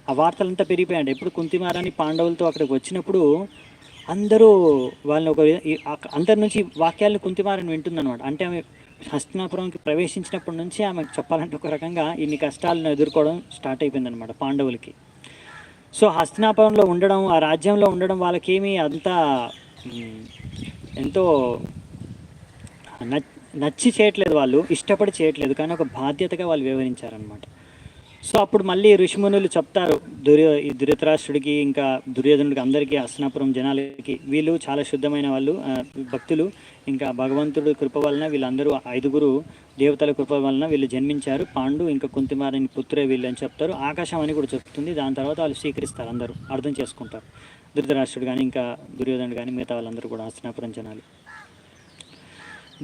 ఆ వార్తలంతా పెరిగిపోయాయండి. ఎప్పుడు కుంతిమారాణి పాండవులతో అక్కడికి వచ్చినప్పుడు అందరూ వాళ్ళని అందరి నుంచి వాక్యాలను కుంతిమారాణి వింటుందన్నమాట. అంటే ఆమె హస్తినాపురంకి ప్రవేశించినప్పటి నుంచి ఆమెకు చెప్పాలంటే ఒక రకంగా ఇన్ని కష్టాలను ఎదుర్కోవడం స్టార్ట్ అయిపోయిందనమాట పాండవులకి. సో హస్తినాపురంలో ఉండడం, ఆ రాజ్యంలో ఉండడం వాళ్ళకేమీ అంతా ఎంతో నచ్చి చేయట్లేదు, వాళ్ళు ఇష్టపడి చేయట్లేదు, కానీ ఒక బాధ్యతగా వాళ్ళు వ్యవహరించారనమాట. సో అప్పుడు మళ్ళీ ఋషిమునులు చెప్తారు ధృతరాష్ట్రుడికి ఇంకా దుర్యోధనుడికి అందరికీ, హస్తినాపురం జనాలకి, వీళ్ళు చాలా శుద్ధమైన వాళ్ళు, భక్తులు, ఇంకా భగవంతుడు కృప వలన వీళ్ళందరూ 5 దేవతల కృప వలన వీళ్ళు జన్మించారు, పాండు ఇంకా కుంతిమారాణి పుత్రే వీళ్ళు అని చెప్తారు. ఆకాశం అని కూడా చెప్తుంది. దాని తర్వాత వాళ్ళు స్వీకరిస్తారు, అందరూ అర్థం చేసుకుంటారు, ధృతరాష్ట్రుడు కానీ ఇంకా దుర్యోధనుడు కానీ మిగతా వాళ్ళందరూ కూడా హస్తినాపురం జనాలు.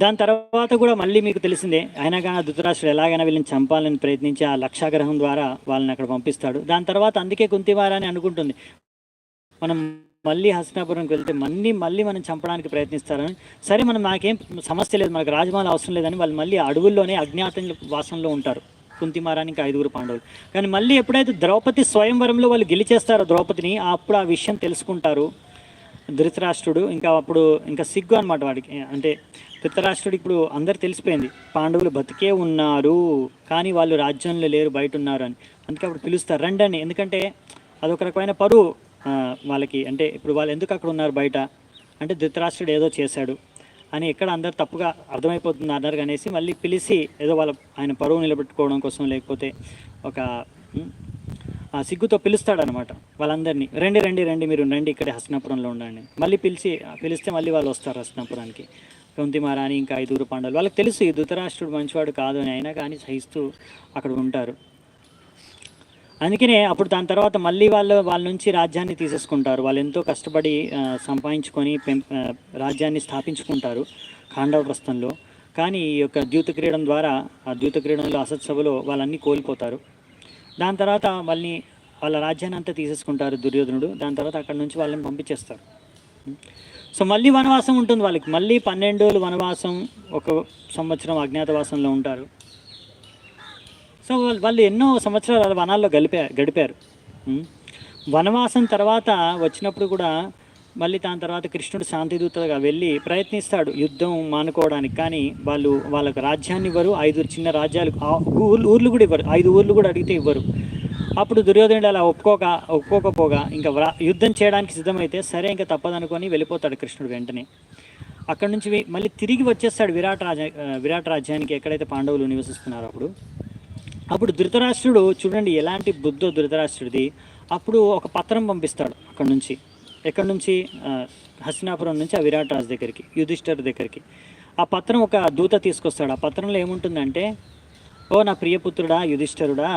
దాని తర్వాత కూడా మళ్ళీ మీకు తెలిసిందే, అయినా కానీ ధృతరాష్ట్రుడు ఎలాగైనా వీళ్ళని చంపాలని ప్రయత్నించి ఆ లక్షాగ్రహం ద్వారా వాళ్ళని అక్కడ పంపిస్తాడు. దాని తర్వాత అందుకే కుంతిమారాణి అనుకుంటుంది, మనం మళ్ళీ హస్తినాపురంకి వెళ్తే మళ్ళీ మనం చంపడానికి ప్రయత్నిస్తారని. సరే మనం నాకేం సమస్య లేదు, మనకు రాజమహల్ అవసరం లేదని వాళ్ళు మళ్ళీ అడవుల్లోనే అజ్ఞాత వాసంలో ఉంటారు, కుంతిమారాణి ఇంకా 5 పాండవులు. కానీ మళ్ళీ ఎప్పుడైతే ద్రౌపది స్వయంవరంలో వాళ్ళు గెలిచేస్తారో ద్రౌపదిని, అప్పుడు ఆ విషయం తెలుసుకుంటారు ధృతరాష్ట్రుడు. అప్పుడు ఇంకా సిగ్గు అనమాట వాడికి. అంటే ధృతరాష్ట్రుడు ఇప్పుడు అందరు తెలిసిపోయింది పాండవులు బతికే ఉన్నారు కానీ వాళ్ళు రాజ్యంలో లేరు, బయట ఉన్నారు అని. అందుకే అప్పుడు పిలుస్తారు, రండి అని. ఎందుకంటే అదొక రకమైన పరువు వాళ్ళకి. అంటే ఇప్పుడు వాళ్ళు ఎందుకు అక్కడ ఉన్నారు బయట అంటే ధృతరాష్ట్రుడు ఏదో చేశాడు అని ఎక్కడ అందరు తప్పుగా అర్థమైపోతుంది అన్నారు అనేసి మళ్ళీ పిలిచి ఏదో ఆయన పరువు నిలబెట్టుకోవడం కోసం, లేకపోతే ఒక సిగ్గుతో పిలుస్తాడనమాట వాళ్ళందరినీ, రండి రండి రండి మీరు రండి ఇక్కడే హస్తినాపురంలో ఉండండి. మళ్ళీ పిలిస్తే మళ్ళీ వాళ్ళు వస్తారు హస్తినాపురానికి. కుంతిమారాణి ఇంకా 5 పాండవులు. వాళ్ళకి తెలుసు ఈ ధృతరాష్ట్రుడు మంచివాడు కాదు అని, అయినా కానీ సహిస్తూ అక్కడ ఉంటారు. అందుకనే అప్పుడు దాని తర్వాత మళ్ళీ వాళ్ళ నుంచి రాజ్యాన్ని తీసేసుకుంటారు. వాళ్ళు ఎంతో కష్టపడి సంపాదించుకొని రాజ్యాన్ని స్థాపించుకుంటారు ఖాండవప్రస్థంలో. కానీ ఈ యొక్క ద్యూత క్రీడం ద్వారా, ఆ ద్యూత క్రీడంలో అసత్సభలో వాళ్ళన్నీ కోల్పోతారు. దాని తర్వాత మళ్ళీ వాళ్ళ రాజ్యాన్ని అంతా తీసేసుకుంటారు దుర్యోధనుడు. దాని తర్వాత అక్కడ నుంచి వాళ్ళని పంపించేస్తారు. సో మళ్ళీ వనవాసం ఉంటుంది వాళ్ళకి, మళ్ళీ 12 ఏళ్ళు వనవాసం, 1 సంవత్సరం అజ్ఞాతవాసంలో ఉంటారు. సో వాళ్ళు ఎన్నో సంవత్సరాలు వనాల్లో గడిపారు. వనవాసం తర్వాత వచ్చినప్పుడు కూడా మళ్ళీ దాని తర్వాత కృష్ణుడు శాంతిదూతగా వెళ్ళి ప్రయత్నిస్తాడు యుద్ధం మానుకోవడానికి. కానీ వాళ్ళకు రాజ్యాన్ని ఇవ్వరు, 5 చిన్న రాజ్యాలు, ఊర్లు కూడా ఇవ్వరు, 5 ఊర్లు కూడా అడిగితే ఇవ్వరు. అప్పుడు దుర్యోధనుడు అలా ఒప్పుకోకపోగా ఇంకా యుద్ధం చేయడానికి సిద్ధమైతే సరే ఇంకా తప్పదనుకొని వెళ్ళిపోతాడు కృష్ణుడు వెంటనే. అక్కడ నుంచి మళ్ళీ తిరిగి వచ్చేస్తాడు విరాట్ రాజ్యానికి, ఎక్కడైతే పాండవులు నివసిస్తున్నారో అప్పుడు ధృతరాష్ట్రుడు చూడండి ఎలాంటి బుద్ధో ధృతరాష్ట్రుడిది. అప్పుడు ఒక పత్రం పంపిస్తాడు ఎక్కడి నుంచి హస్తినాపురం నుంచి ఆ విరాట్ రాజు దగ్గరికి, యుధిష్ఠిర్ దగ్గరికి. ఆ పత్రం ఒక దూత తీసుకొస్తాడు. ఆ పత్రంలో ఏముంటుందంటే, ఓ నా ప్రియపుత్రుడా యుధిష్ఠిరుడా,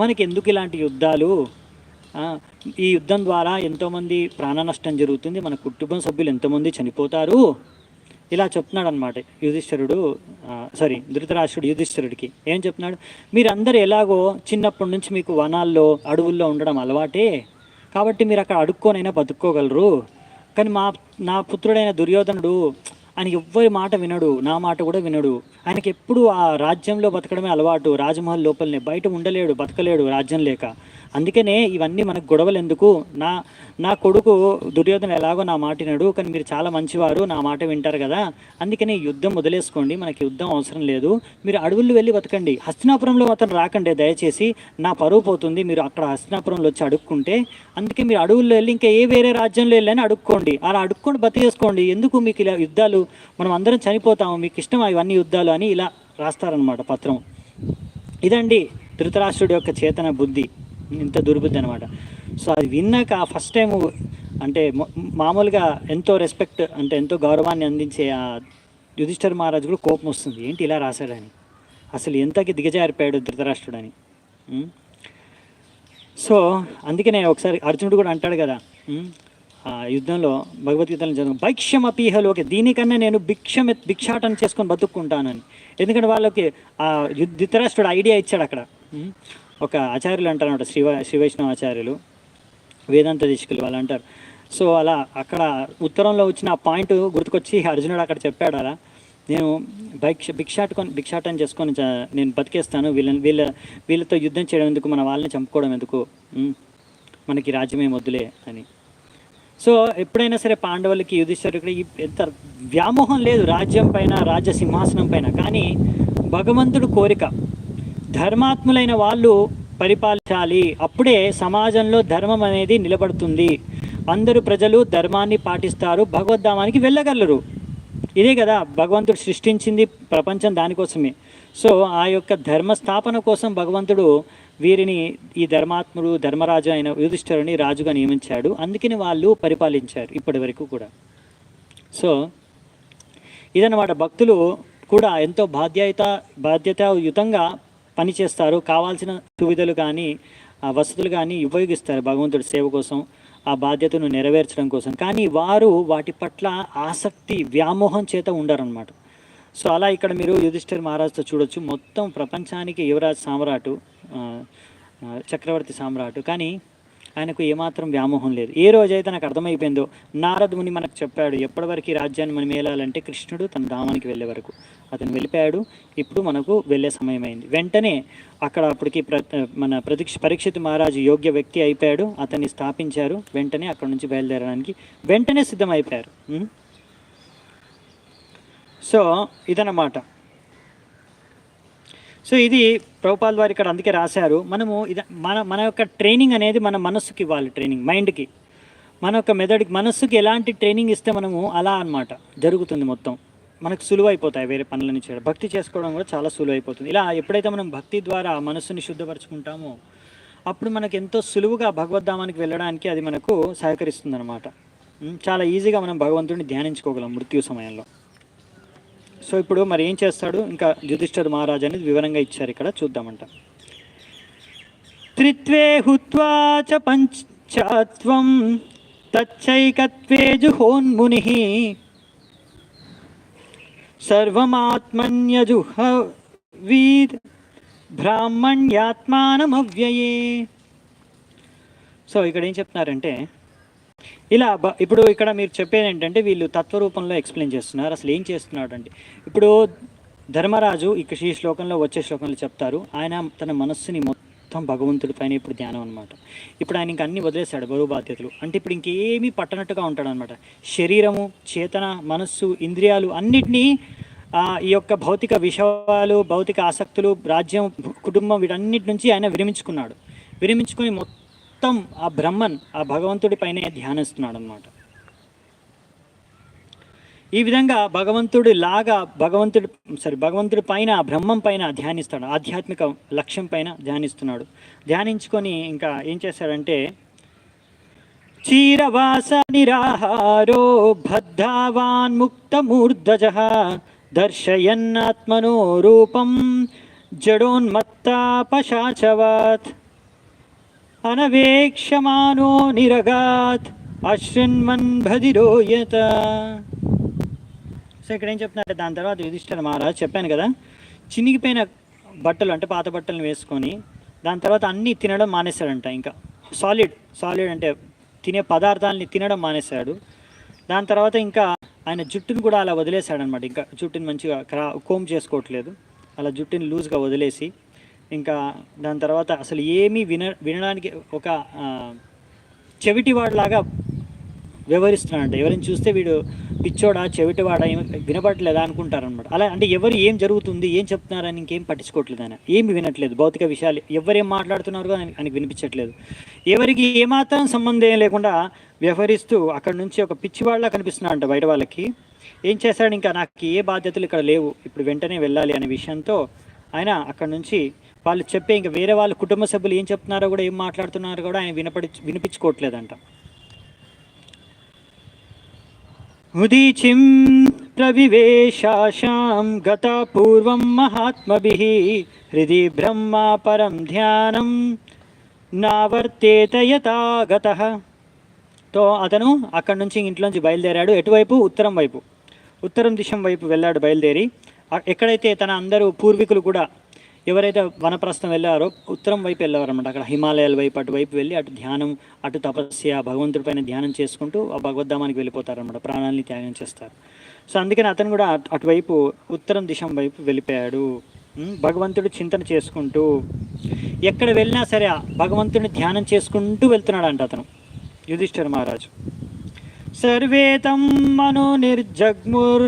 మనకి ఎందుకు ఇలాంటి యుద్ధాలు, ఈ యుద్ధం ద్వారా ఎంతోమంది ప్రాణ నష్టం జరుగుతుంది, మన కుటుంబ సభ్యులు ఎంతోమంది చనిపోతారు, ఇలా చెప్తున్నాడు అనమాట ధృతరాష్ట్రుడు యుధిష్ఠిరుడికి. ఏం చెప్తున్నాడు, మీరందరూ ఎలాగో చిన్నప్పటి నుంచి మీకు వనాల్లో అడవుల్లో ఉండడం అలవాటే, కాబట్టి మీరు అక్కడ అడుక్కోనైనా బతుక్కోగలరు. కానీ నా పుత్రుడైన దుర్యోధనుడు ఆయన ఎవ్వరి మాట వినడు, నా మాట కూడా వినడు. ఆయనకి ఎప్పుడు ఆ రాజ్యంలో బతకడమే అలవాటు, రాజమహల్ లోపలనే, బయట ఉండలేడు, బతకలేడు రాజ్యం లేక. అందుకనే ఇవన్నీ మనకు గొడవలు ఎందుకు, నా నా కొడుకు దుర్యోధన ఎలాగో నా మాట వినడు, కానీ మీరు చాలా మంచివారు, నా మాట వింటారు కదా, అందుకని యుద్ధం వదిలేసుకోండి, మనకి యుద్ధం అవసరం లేదు, మీరు అడవుల్లో వెళ్ళి బతకండి, హస్తినాపురంలో అతను రాకండి దయచేసి, నా పరువు పోతుంది, మీరు అక్కడ హస్తినాపురంలో వచ్చి అడుక్కుంటే, అందుకే మీరు అడవుల్లో వెళ్ళి ఇంకా ఏ వేరే రాజ్యంలో వెళ్ళని అడుక్కోండి, అలా అడుక్కొని బతికేసుకోండి, ఎందుకు మీకు ఇలా యుద్ధాలు, మనం అందరం చనిపోతాము, మీకు ఇష్టం ఇవన్నీ యుద్ధాలు అని ఇలా రాస్తారనమాట పత్రం. ఇదండి ధృతరాష్ట్రుడి యొక్క చేతన బుద్ధి, ఇంత దుర్బుద్ధి అనమాట. సో అది విన్నాక ఫస్ట్ టైం అంటే మామూలుగా ఎంతో రెస్పెక్ట్ అంటే ఎంతో గౌరవాన్ని అందించే ఆ యుధిష్ఠిర మహారాజు కూడా కోపం వస్తుంది, ఏంటి ఇలా రాశాడని, అసలు ఎంతకి దిగజారిపోయాడు ధృతరాష్ట్రుడని. సో అందుకనే ఒకసారి అర్జునుడు కూడా అంటాడు కదా ఆ యుద్ధంలో, భగవద్గీతలో చదువు, భైక్ష్యం అపీహలోకి, దీనికన్నా నేను భిక్షాటన చేసుకొని బతుక్కుంటానని. ఎందుకంటే వాళ్ళకి ఆ ధృతరాష్ట్రుడు ఐడియా ఇచ్చాడు అక్కడ. ఒక ఆచార్యులు అంటారు అనమాట, శ్రీ వైష్ణవ ఆచార్యులు, వేదాంత దీక్షకులు వాళ్ళు అంటారు. సో అలా అక్కడ ఉత్తరంలో వచ్చిన ఆ పాయింట్ గుర్తుకొచ్చి అర్జునుడు అక్కడ చెప్పాడు, అలా నేను భిక్షాటన చేసుకొని నేను బతికేస్తాను, వీళ్ళతో యుద్ధం చేయడం ఎందుకు, మన వాళ్ళని చంపుకోవడం ఎందుకు, మనకి రాజ్యమే వద్దులే అని. సో ఎప్పుడైనా సరే పాండవులకి యుధిష్ఠిరుడికి ఎంత వ్యామోహం లేదు రాజ్యం పైన, రాజ్య సింహాసనం పైన, కానీ భగవంతుడు కోరిక ధర్మాత్ములైన వాళ్ళు పరిపాలించాలి, అప్పుడే సమాజంలో ధర్మం అనేది నిలబడుతుంది, అందరూ ప్రజలు ధర్మాన్ని పాటిస్తారు, భగవద్ధామానికి వెళ్ళగలరు. ఇదే కదా భగవంతుడు సృష్టించింది ప్రపంచం దానికోసమే. సో ఆ యొక్క ధర్మస్థాపన కోసం భగవంతుడు వీరిని, ఈ ధర్మాత్ముడు ధర్మరాజు అయిన యుధిష్ఠిరుని రాజుగా నియమించాడు, అందుకని వాళ్ళు పరిపాలించారు ఇప్పటి వరకు కూడా. సో ఇదన్నమాట, భక్తులు కూడా ఎంతో బాధ్యతాయుతంగా పనిచేస్తారు, కావాల్సిన సువిధలు కానీ వసతులు కానీ ఉపయోగిస్తారు భగవంతుడి సేవ కోసం, ఆ బాధ్యతను నెరవేర్చడం కోసం, కానీ వారు వాటి పట్ల ఆసక్తి వ్యామోహం చేత ఉండరన్నమాట. సో అలా ఇక్కడ మీరు యుధిష్ఠిర మహారాజుతో చూడొచ్చు, మొత్తం ప్రపంచానికి యువరాజ్ సామ్రాటు, చక్రవర్తి సామ్రాటు, కానీ ఆయనకు ఏమాత్రం వ్యామోహం లేదు. ఏ రోజైతే నాకు అర్థమైపోయిందో, నారద ముని మనకు చెప్పాడు, ఎప్పటివరకు ఈ రాజ్యాన్ని మనం ఏలాలంటే కృష్ణుడు తన ధామానికి వెళ్ళే వరకు, అతను వెళ్ళిపోయాడు, ఇప్పుడు మనకు వెళ్ళే సమయం అయింది. వెంటనే అక్కడ అప్పటికి మన పరీక్షిత్ మహారాజు యోగ్య వ్యక్తి అయిపోయాడు, అతన్ని స్థాపించారు, వెంటనే అక్కడ నుంచి బయలుదేరడానికి వెంటనే సిద్ధమైపోయారు. సో ఇదన్నమాట. సో ఇది ప్రభుపాల్ వారు ఇక్కడ అందుకే రాశారు, మనము మన యొక్క ట్రైనింగ్ అనేది మన మనస్సుకి ఇవ్వాలి, ట్రైనింగ్ మైండ్కి, మన యొక్క మెదడుకి, మనస్సుకి ఎలాంటి ట్రైనింగ్ ఇస్తే మనము అలా అన్నమాట జరుగుతుంది, మొత్తం మనకు సులువైపోతాయి వేరే పనులని చేయడం, భక్తి చేసుకోవడం కూడా చాలా సులువైపోతుంది. ఇలా ఎప్పుడైతే మనం భక్తి ద్వారా మనస్సుని శుద్ధపరచుకుంటామో అప్పుడు మనకు ఎంతో సులువుగా భగవద్ధామానికి వెళ్ళడానికి అది మనకు సహకరిస్తుంది అనమాట. చాలా ఈజీగా మనం భగవంతుడిని ధ్యానించుకోగలం మృత్యు సమయంలో. సో ఇప్పుడు మరి ఏం చేస్తాడు, ఇంకా యుధిష్ఠిర మహారాజు అనేది వివరంగా ఇచ్చారు, ఇక్కడ చూద్దామంట. త్రిత్వే హుత్వా చ పంచాత్వం తచ్చైకత్వే జుహోన్ముని సర్వమాత్మన్యజుహవీద్ బ్రాహ్మణ్యాత్మానమవ్యయే. సో ఇక్కడ ఏం చెప్తున్నారంటే, ఇలా ఇప్పుడు ఇక్కడ మీరు చెప్పేది ఏంటంటే వీళ్ళు తత్వరూపంలో ఎక్స్ప్లెయిన్ చేస్తున్నారు, అసలు ఏం చేస్తున్నాడు అంటే, ఇప్పుడు ధర్మరాజు ఇక్కడ ఈ శ్లోకంలో వచ్చే శ్లోకంలో చెప్తారు, ఆయన తన మనస్సుని మొత్తం భగవంతుడి పైన ఇప్పుడు ధ్యానం అనమాట. ఇప్పుడు ఆయన ఇంక అన్ని వదిలేశాడు బరువు బాధ్యతలు, అంటే ఇప్పుడు ఇంకేమీ పట్టనట్టుగా ఉంటాడు అనమాట. శరీరము, చేతన, మనస్సు, ఇంద్రియాలు అన్నిటినీ ఈ యొక్క భౌతిక విషయాలు, భౌతిక ఆసక్తులు, రాజ్యం, కుటుంబం వీటన్నిటి నుంచి ఆయన విరమించుకొని మొత్తం ఆ బ్రహ్మన్, ఆ భగవంతుడి పైనే ధ్యానిస్తున్నాడు అన్నమాట. ఈ విధంగా భగవంతుడి పైన, బ్రహ్మం పైన ధ్యానిస్తాడు, ఆధ్యాత్మిక లక్ష్యం పైన ధ్యానిస్తున్నాడు. ధ్యానించుకొని ఇంకా ఏం చేశాడంటే, చీరవాస నిరాహారో బద్ధావాన్ ముక్తమూర్ధజః దర్శయన్నాత్మనో రూపం జడోన్మత్తాపశాచవత్ అనవేక్షమానో నిరగాత్ అశ్రిన్మన్ భదిరోయత. సో ఇక్కడ ఏం చెప్తున్నారంటే, దాని తర్వాత యుధిష్ఠిర మహారాజు చెప్పాను కదా, చినిగిపోయిన బట్టలు అంటే పాత బట్టలను వేసుకొని దాని తర్వాత అన్నీ తినడం మానేశాడంట. ఇంకా సాలిడ్ అంటే తినే పదార్థాలని తినడం మానేశాడు. దాని తర్వాత ఇంకా ఆయన జుట్టును కూడా అలా వదిలేశాడనమాట. ఇంకా జుట్టుని మంచిగా కోమ్ చేసుకోవట్లేదు, అలా జుట్టుని లూజ్గా వదిలేసి ఇంకా దాని తర్వాత అసలు ఏమీ వినడానికి ఒక చెవిటివాడిలాగా వ్యవహరిస్తున్నాడంట. ఎవరిని చూస్తే వీడు పిచ్చోడా, చెవిటివాడా, ఏమి వినపడలేదా అనుకుంటారనమాట. అలా అంటే ఎవరు ఏం జరుగుతుంది, ఏం చెప్తున్నారని ఇంకేం పట్టించుకోవట్లేదు ఆయన, ఏమి వినట్లేదు. భౌతిక విషయాలు ఎవరేం మాట్లాడుతున్నారో ఆయనకి వినిపించట్లేదు. ఎవరికి ఏమాత్రం సంబంధం లేకుండా వ్యవహరిస్తూ అక్కడి నుంచి ఒక పిచ్చివాళ్ళ కనిపిస్తున్నాడంట బయట వాళ్ళకి. ఏం చేశాడు, ఇంకా నాకు ఏ బాధ్యతలు ఇక్కడ లేవు, ఇప్పుడు వెంటనే వెళ్ళాలి అనే విషయంతో ఆయన అక్కడి నుంచి వాళ్ళు చెప్పే ఇంకా వేరే వాళ్ళ కుటుంబ సభ్యులు ఏం చెప్తున్నారో కూడా, ఏం మాట్లాడుతున్నారో కూడా ఆయన వినిపించుకోవట్లేదంట. ఉదీచిం ప్రవివేశాశాం గత పూర్వం మహాత్మభిః హృది బ్రహ్మ పరం ధ్యానం నావర్తేత యథా గతః. తో అతను అక్కడి నుంచి ఇంట్లోంచి బయలుదేరాడు. ఎటువైపు? ఉత్తరం వైపు, ఉత్తరం దిశం వైపు వెళ్ళాడు బయలుదేరి. ఎక్కడైతే తన అందరూ పూర్వీకులు కూడా ఎవరైతే వనప్రస్థం వెళ్ళారో ఉత్తరం వైపు వెళ్ళారన్నమాట. అక్కడ హిమాలయాల వైపు అటువైపు వెళ్ళి అటు ధ్యానం, అటు తపస్య, భగవంతుడి పైన ధ్యానం చేసుకుంటూ ఆ భగవద్ధామానికి వెళ్ళిపోతారన్నమాట, ప్రాణాలని త్యాగం చేస్తారు. సో అందుకని అతను కూడా అటువైపు ఉత్తరం దిశం వైపు వెళ్ళిపోయాడు. భగవంతుడు చింతన చేసుకుంటూ ఎక్కడ వెళ్ళినా సరే భగవంతుడిని ధ్యానం చేసుకుంటూ వెళ్తున్నాడు అంట అతను, యుధిష్ఠిర మహారాజు. సర్వేతం మనో నిర్జగ్ముర్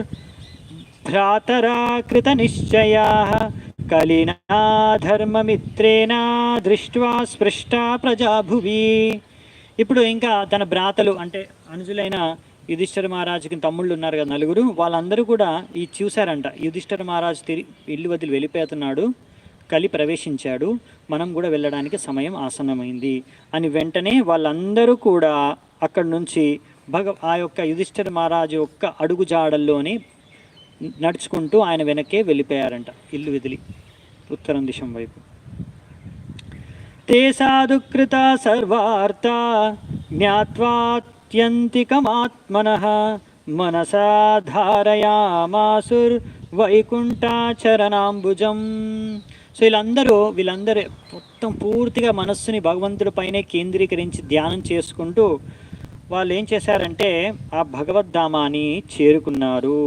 భ్రాతరా కృత నిశ్చయా కలినా ధర్మమిత్రేణ దృష్ట్వా స్పృష్టా ప్రజాభువి. ఇప్పుడు ఇంకా తన భ్రాతలు అంటే అనుజులైన యుధిష్ఠిర మహారాజుకి తమ్ముళ్ళు ఉన్నారు కదా, నలుగురు, వాళ్ళందరూ కూడా ఈ చూశారంట. యుధిష్ఠిర మహారాజు ఇల్లు వదిలి వెళ్ళిపోతున్నాడు, కలి ప్రవేశించాడు, మనం కూడా వెళ్ళడానికి సమయం ఆసన్నమైంది అని వెంటనే వాళ్ళందరూ కూడా అక్కడి నుంచి ఆ యొక్క యుధిష్ఠిర మహారాజు యొక్క అడుగు జాడల్లోనే నడుచుకుంటూ ఆయన వెనకే వెళ్ళిపోయారంట, ఇల్లు వదిలి ఉత్తరం దిశం వైపు. తే సాధుకృత సర్వార్త జ్ఞాత్వాత్యంతికమాత్మనః మనసా ధారయామాసుర్ వైకుంఠాచరణాంబుజం. సో వీళ్ళందరూ మొత్తం పూర్తిగా మనస్సుని భగవంతుడి పైనే కేంద్రీకరించి ధ్యానం చేసుకుంటూ వాళ్ళు ఏం చేశారంటే ఆ భగవద్ధామాన్ని చేరుకున్నారు.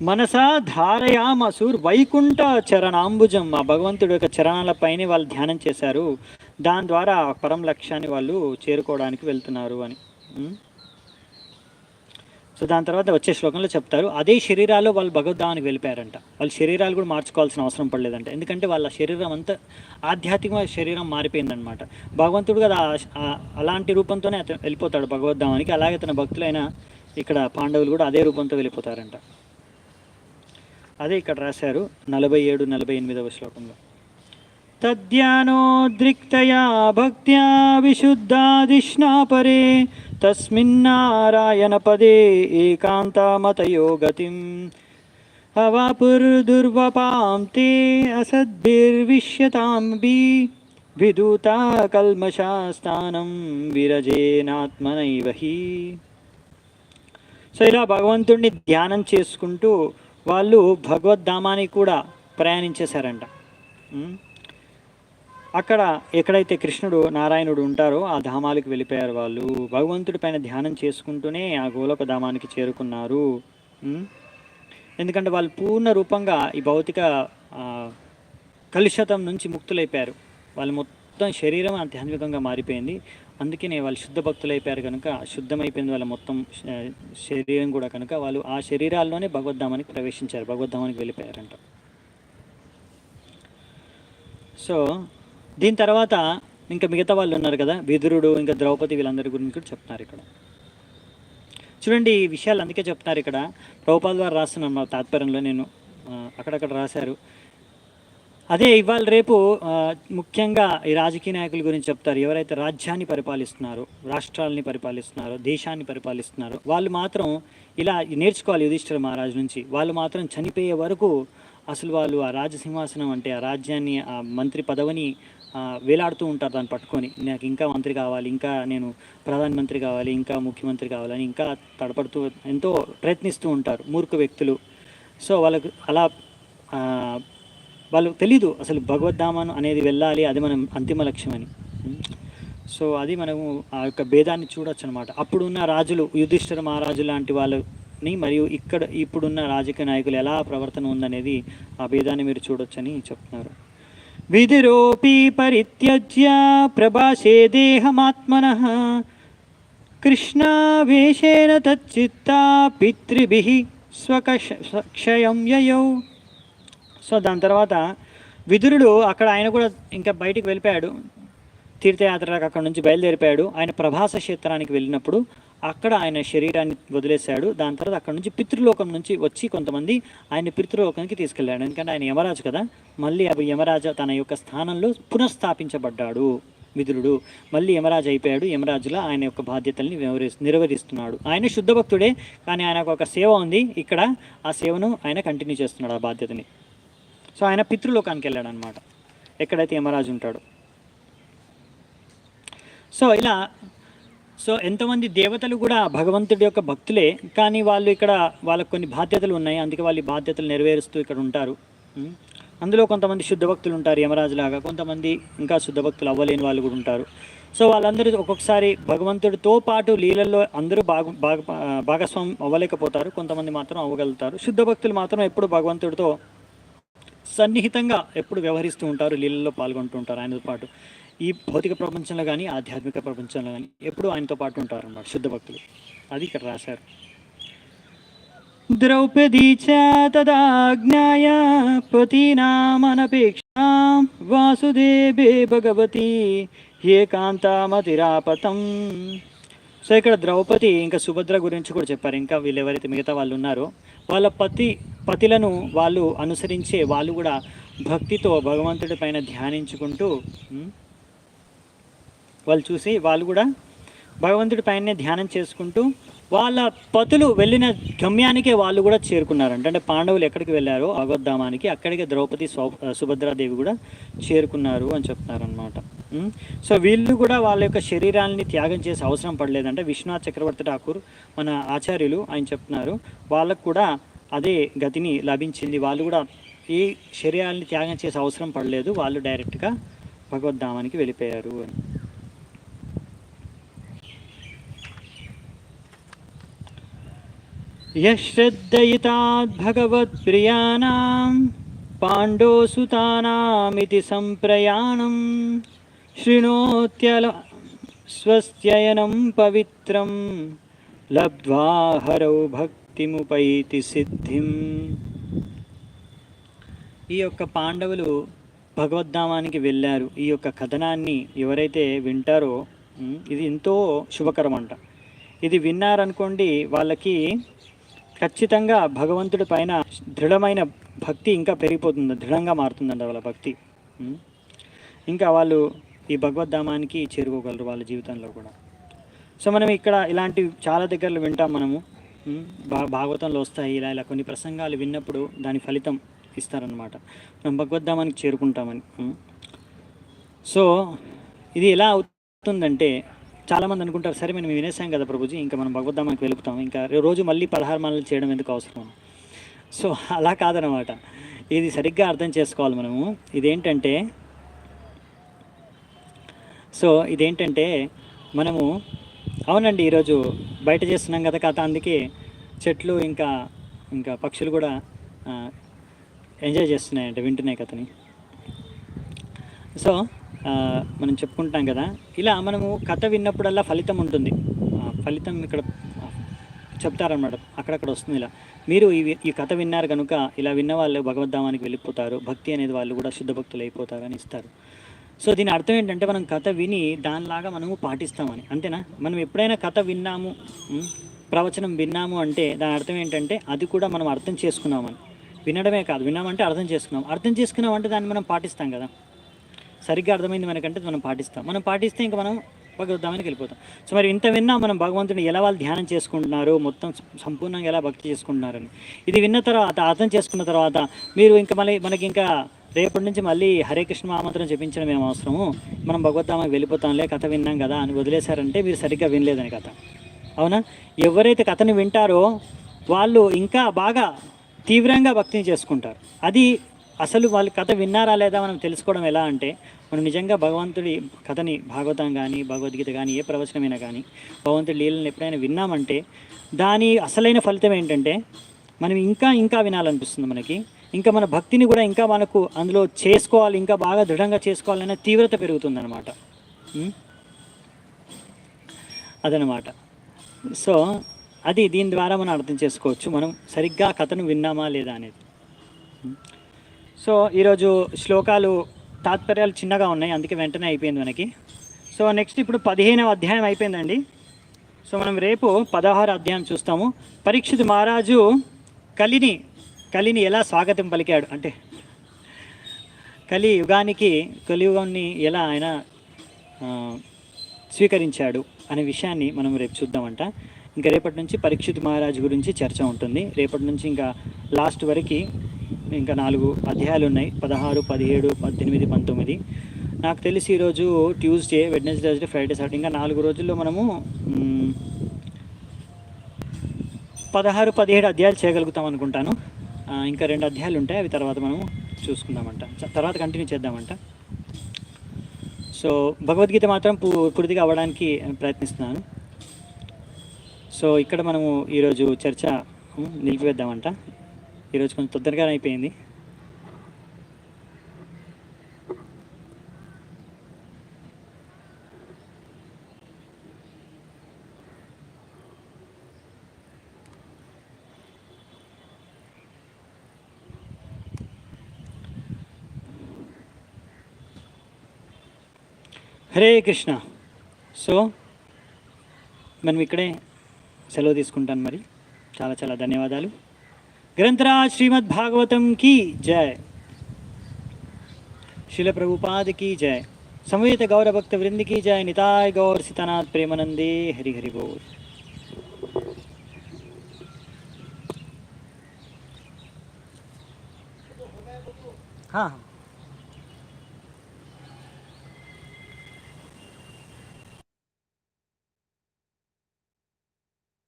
మనసా ధారయామసుర్ వైకుంఠ చరణాంబుజం, ఆ భగవంతుడి యొక్క చరణాలపైనే వాళ్ళు ధ్యానం చేశారు. దాని ద్వారా పరం లక్ష్యాన్ని వాళ్ళు చేరుకోవడానికి వెళ్తున్నారు అని. సో దాని తర్వాత వచ్చే శ్లోకంలో చెప్తారు, అదే శరీరాల్లో వాళ్ళు భగవద్ధామానికి వెళ్ళిపోయారంట. వాళ్ళ శరీరాలు కూడా మార్చుకోవాల్సిన అవసరం పడలేదంట, ఎందుకంటే వాళ్ళ శరీరం అంతా ఆధ్యాత్మిక శరీరం మారిపోయిందనమాట. భగవంతుడు కదా అలాంటి రూపంతోనే అతను వెళ్ళిపోతాడు భగవద్ధామానికి. అలాగే తన భక్తులైన ఇక్కడ పాండవులు కూడా అదే రూపంతో వెళ్ళిపోతారంట. అదే ఇక్కడ రాశారు 47-48 శ్లోకంలో. తద్ధ్యానోద్రిక్తయా భక్త్యా విశుద్ధాదిష్ణా పరే తస్మిన్నారాయణ పదే ఏకాంతమతయో గతిం అవాపుర్దుర్వపాం తే అసద్భిర్విష్యతాం విదూతా కల్మషాస్థానం విరజేనాత్మనైవ హి. సో ఇలా భగవంతుడిని ధ్యానం చేసుకుంటూ వాళ్ళు భగవద్ధామానికి కూడా ప్రయాణించేశారంట. అక్కడ ఎక్కడైతే కృష్ణుడు నారాయణుడు ఉంటారో ఆ ధామాలకు వెళ్ళిపోయారు వాళ్ళు. భగవంతుడి పైన ధ్యానం చేసుకుంటూనే ఆ గోలోక ధామానికి చేరుకున్నారు. ఎందుకంటే వాళ్ళు పూర్ణ రూపంగా ఈ భౌతిక కలుషితం నుంచి ముక్తులైపోయారు. వాళ్ళు మొత్తం శరీరం ఆధ్యాత్మికంగా మారిపోయింది. అందుకనే వాళ్ళు శుద్ధ భక్తులు అయిపోయారు కనుక, శుద్ధమైపోయింది వాళ్ళ మొత్తం శరీరం కూడా కనుక వాళ్ళు ఆ శరీరాల్లోనే భగవద్ధామానికి ప్రవేశించారు, భగవద్ధామానికి వెళ్ళిపోయారంట. సో దీని తర్వాత ఇంకా మిగతా వాళ్ళు ఉన్నారు కదా, విదురుడు, ఇంకా ద్రౌపది, వీళ్ళందరి గురించి కూడా చెప్తున్నారు ఇక్కడ. చూడండి ఈ విషయాలు అందుకే చెప్తున్నారు ఇక్కడ. ప్రభుపాద వారు రాస్తున్నాను మా తాత్పర్యంలో, నేను అక్కడక్కడ రాశారు. అదే ఇవాళ రేపు ముఖ్యంగా ఈ రాజకీయ నాయకుల గురించి చెప్తారు. ఎవరైతే రాజ్యాన్ని పరిపాలిస్తున్నారో, రాష్ట్రాలని పరిపాలిస్తున్నారో, దేశాన్ని పరిపాలిస్తున్నారో వాళ్ళు మాత్రం ఇలా నేర్చుకోవాలి యుధిష్ఠిర మహారాజు నుంచి. వాళ్ళు మాత్రం చనిపోయే వరకు అసలు వాళ్ళు ఆ రాజసింహాసనం అంటే ఆ రాజ్యాన్ని, ఆ మంత్రి పదవిని వేలాడుతూ ఉంటారు దాన్ని పట్టుకొని. నాకు ఇంకా మంత్రి కావాలి, ఇంకా నేను ప్రధానమంత్రి కావాలి, ఇంకా ముఖ్యమంత్రి కావాలని ఇంకా తడపడుతూ ఎంతో ప్రయత్నిస్తూ ఉంటారు మూర్ఖ వ్యక్తులు. సో వాళ్ళకు అలా వాళ్ళకు తెలీదు అసలు భగవద్ధామం అనేది వెళ్ళాలి, అది మనం అంతిమ లక్ష్యం అని. సో అది మనము ఆ యొక్క భేదాన్ని చూడొచ్చు అనమాట. అప్పుడున్న రాజులు, యుధిష్ఠిర మహారాజు లాంటి వాళ్ళు నాయకులని మరియు ఇక్కడ ఇప్పుడున్న రాజకీయ నాయకులు ఎలా ప్రవర్తన ఉందనేది ఆ భేదాన్ని మీరు చూడొచ్చని చెప్తున్నారు. విధిరోపి పరిత్యజ్య ప్రభాసే దేహమాత్మనః కృష్ణావేశేన తచ్చిత్తా పితృభిః స్వక్షయం యయౌ. సో దాని తర్వాత విదురుడు అక్కడ ఆయన కూడా ఇంకా బయటికి వెళ్ళిపోయాడు, తీర్థయాత్రకు అక్కడ నుంచి బయలుదేరిపోయాడు. ఆయన ప్రభాస క్షేత్రానికి వెళ్ళినప్పుడు అక్కడ ఆయన శరీరాన్ని వదిలేశాడు. దాని తర్వాత అక్కడ నుంచి పితృలోకం నుంచి వచ్చి కొంతమంది ఆయన పితృలోకానికి తీసుకెళ్ళాడు. ఎందుకంటే ఆయన యమరాజు కదా, మళ్ళీ యమరాజు తన యొక్క స్థానంలో పునఃస్థాపించబడ్డాడు. విదురుడు మళ్ళీ యమరాజు అయిపోయాడు. యమరాజులా ఆయన యొక్క బాధ్యతల్ని నిర్వహిస్తున్నాడు. ఆయన శుద్ధ భక్తుడే, కానీ ఆయనకు ఒక సేవ ఉంది ఇక్కడ, ఆ సేవను ఆయన కంటిన్యూ చేస్తున్నాడు ఆ బాధ్యతని. సో ఆయన పితృలోకానికి వెళ్ళాడు అనమాట, ఎక్కడైతే యమరాజు ఉంటాడు. సో ఎంతోమంది దేవతలు కూడా భగవంతుడి యొక్క భక్తులే, కానీ వాళ్ళు ఇక్కడ వాళ్ళకు కొన్ని బాధ్యతలు ఉన్నాయి, అందుకే వాళ్ళు ఈ బాధ్యతలు నెరవేరుస్తూ ఇక్కడ ఉంటారు. అందులో కొంతమంది శుద్ధ భక్తులు ఉంటారు యమరాజులాగా, కొంతమంది ఇంకా శుద్ధ భక్తులు అవ్వలేని వాళ్ళు కూడా ఉంటారు. సో వాళ్ళందరూ ఒక్కొక్కసారి భగవంతుడితో పాటు లీలల్లో అందరూ భాగస్వామ్యం అవ్వలేకపోతారు, కొంతమంది మాత్రం అవ్వగలుగుతారు. శుద్ధ భక్తులు మాత్రం ఎప్పుడు భగవంతుడితో సన్నిహితంగా ఎప్పుడు వ్యవహరిస్తూ ఉంటారు, లీలల్లో పాల్గొంటూ ఉంటారు ఆయనతో పాటు. ఈ భౌతిక ప్రపంచంలో కానీ ఆధ్యాత్మిక ప్రపంచంలో కానీ ఎప్పుడు ఆయనతో పాటు ఉంటారు అన్నమాట శుద్ధ భక్తులు. అది ఇక్కడ రాశారు. ద్రౌపదీ చ తదాజ్ఞాయ పతీనామనపేక్షాం వాసుదేవే భగవతి ఏకాంతమతిరాపతం. సో ఇక్కడ ద్రౌపది ఇంకా సుభద్ర గురించి కూడా చెప్పారు. ఇంకా వీళ్ళు ఎవరైతే మిగతా వాళ్ళు ఉన్నారో వాళ్ళ పతిలను వాళ్ళు అనుసరించే, వాళ్ళు కూడా భక్తితో భగవంతుడి పైన ధ్యానించుకుంటూ వాళ్ళు చూసి వాళ్ళు కూడా భగవంతుడి పైనే ధ్యానం చేసుకుంటూ వాళ్ళ పతులు వెళ్ళిన గమ్యానికే వాళ్ళు కూడా చేరుకున్నారంట. అంటే పాండవులు ఎక్కడికి వెళ్ళారో అగోద్ధామానికి, అక్కడికే ద్రౌపది సుభద్రాదేవి కూడా చేరుకున్నారు అని చెప్తున్నారనమాట. సో వీళ్ళు కూడా వాళ్ళ యొక్క శరీరాలని త్యాగం చేసే అవసరం పడలేదంటే విశ్వనాథ్ చక్రవర్తి ఠాకూర్ మన ఆచార్యులు ఆయన చెప్తున్నారు, వాళ్ళకు కూడా అదే గతిని లభించింది. వాళ్ళు కూడా ఈ శరీరాలని త్యాగం చేసే అవసరం పడలేదు, వాళ్ళు డైరెక్ట్గా భగవద్ధామానికి వెళ్ళిపోయారు అని. యశ్రద్ధయితాద్ భగవత్ప్రియానాం పాండోసుతానామితి సంప్రయాణం శృణోత్యల స్వస్త్యయనం పవిత్రం లబ్ధ్వా హరౌ భక్తిముపైతి సిద్ధిం. ఈ యొక్క పాండవులు భగవద్ధామానికి వెళ్ళారు. ఈ యొక్క కథనాన్ని ఎవరైతే వింటారో ఇది ఎంతో శుభకరం అంట. ఇది విన్నారనుకోండి, వాళ్ళకి ఖచ్చితంగా భగవంతుడి పైన దృఢమైన భక్తి ఇంకా పెరిగిపోతుంది, దృఢంగా మారుతుందండి వాళ్ళ భక్తి. ఇంకా వాళ్ళు ఈ భగవద్ధామానికి చేరుకోగలరు వాళ్ళ జీవితంలో కూడా. సో మనం ఇక్కడ ఇలాంటి చాలా దగ్గరలో వింటాం మనము, భాగవతంలో వస్తాయి ఇలా ఇలా కొన్ని ప్రసంగాలు విన్నప్పుడు దాని ఫలితం ఇస్తారనమాట, మనం భగవద్ధామానికి చేరుకుంటామని. సో ఇది ఎలా అవుతుందంటే చాలామంది అనుకుంటారు, సరే మేము వినేసాం కదా ప్రభుజీ, ఇంకా మనం భగవద్ధామానికి వెళుపుతాం, ఇంకా రోజు మళ్ళీ 16 మాలలు చేయడం ఎందుకు అవసరం. సో అలా కాదనమాట, ఇది సరిగ్గా అర్థం చేసుకోవాలి మనము. ఇదేంటంటే మనము అవునండి ఈరోజు బయట చేస్తున్నాం కదా కథ, అందుకే చెట్లు ఇంకా ఇంకా పక్షులు కూడా ఎంజాయ్ చేస్తున్నాయంటే వింటున్నాయి కథని. సో మనం చెప్పుకుంటాం కదా, ఇలా మనము కథ విన్నప్పుడల్లా ఫలితం ఉంటుంది. ఫలితం ఇక్కడ చెప్తారన్నమాట, అక్కడక్కడ వస్తుంది. ఇలా మీరు ఈ కథ విన్నారు కనుక ఇలా విన్న వాళ్ళు భగవద్ధామానికి వెళ్ళిపోతారు, భక్తి అనేది వాళ్ళు కూడా శుద్ధ భక్తులు అయిపోతారు అని ఇస్తారు. సో దీని అర్థం ఏంటంటే మనం కథ విని దానిలాగా మనము పాటిస్తామని, అంతేనా? మనం ఎప్పుడైనా కథ విన్నాము, ప్రవచనం విన్నాము అంటే దాని అర్థం ఏంటంటే అది కూడా మనం అర్థం చేసుకున్నామని. వినడమే కాదు, విన్నామంటే అర్థం చేసుకున్నామంటే దాన్ని మనం పాటిస్తాం కదా. సరిగ్గా అర్థమైంది మనకంటే మనం పాటిస్తే ఇంకా మనం భగవద్ధామానికి వెళ్ళిపోతాం. సో మరి ఇంత విన్నా మనం భగవంతుని ఎలా వాళ్ళు ధ్యానం చేసుకుంటున్నారు, మొత్తం సంపూర్ణంగా ఎలా భక్తి చేసుకుంటున్నారని ఇది విన్న తర్వాత, అర్థం చేసుకున్న తర్వాత మీరు ఇంకా మనకి ఇంకా రేపటి నుంచి మళ్ళీ హరే కృష్ణ మహామంత్రం జపించడం ఏం అవసరము, మనం భగవద్ధామానికి వెళ్ళిపోతాంలే కథ విన్నాం కదా అని వదిలేశారంటే మీరు సరిగ్గా వినలేదని కథ. అవునా? ఎవరైతే కథని వింటారో వాళ్ళు ఇంకా బాగా తీవ్రంగా భక్తిని చేసుకుంటారు. అది అసలు వాళ్ళు కథ విన్నారా లేదా మనం తెలుసుకోవడం ఎలా అంటే మనం నిజంగా భగవంతుడి కథని భాగవతం కానీ భగవద్గీత కానీ ఏ ప్రవచనమైనా కానీ భగవంతుడి లీలను ఎప్పుడైనా విన్నామంటే దాని అసలైన ఫలితం ఏంటంటే మనం ఇంకా ఇంకా వినాలనిపిస్తుంది మనకి. ఇంకా మన భక్తిని కూడా ఇంకా మనకు అందులో చేసుకోవాలి, ఇంకా బాగా దృఢంగా చేసుకోవాలనే తీవ్రత పెరుగుతుందన్నమాట. అదనమాట. సో అది దీని ద్వారా మనం అర్థం చేసుకోవచ్చు మనం సరిగ్గా కథను విన్నామా లేదా అనేది. సో ఈరోజు శ్లోకాలు తాత్పర్యాలు చిన్నగా ఉన్నాయి, అందుకే వెంటనే అయిపోయింది మనకి. సో నెక్స్ట్ ఇప్పుడు 15వ అధ్యాయం అయిపోయిందండి. సో మనం రేపు 16వ అధ్యాయం చూస్తాము. పరీక్షిత్ మహారాజు కలిని ఎలా స్వాగతం పలికాడు, అంటే కలియుగాన్ని ఎలా ఆయన స్వీకరించాడు అనే విషయాన్ని మనం రేపు చూద్దామంట. ఇంకా రేపటి నుంచి పరీక్షిత్ మహారాజు గురించి చర్చ ఉంటుంది. రేపటి నుంచి ఇంకా లాస్ట్ వరకు ఇంకా 4 అధ్యాయాలు ఉన్నాయి, 16, 17, 18, 19. నాకు తెలిసి ఈరోజు Tuesday, Wednesday, Thursday, Friday, Saturday, ఇంకా 4 రోజుల్లో మనము 16, 17 అధ్యాయాలు చేయగలుగుతాం అనుకుంటాను. ఇంకా 2 అధ్యాయాలు ఉంటాయి, అవి తర్వాత మనము చూసుకుందామంట, తర్వాత కంటిన్యూ చేద్దామంట. సో భగవద్గీత మాత్రం పూర్తిగా అవ్వడానికి ప్రయత్నిస్తున్నాను. సో ఇక్కడ మనము ఈరోజు చర్చ నిలిపివేద్దామంట. ఈరోజు కొంచెం తొందరగా అయిపోయింది. హరే కృష్ణ. సో మనం ఇక్కడే సెలవు తీసుకుంటాను. మరి చాలా చాలా ధన్యవాదాలు. గ్రంథరాజ్ శ్రీమద్ భాగవతం की जय, शिल प्रभुपाद की जय, समवेत गौर भक्त वृंद की जय, निताय गौर सीतानाथ प्रेमानंदे, हरि हरि बोल. हाँ हाँ.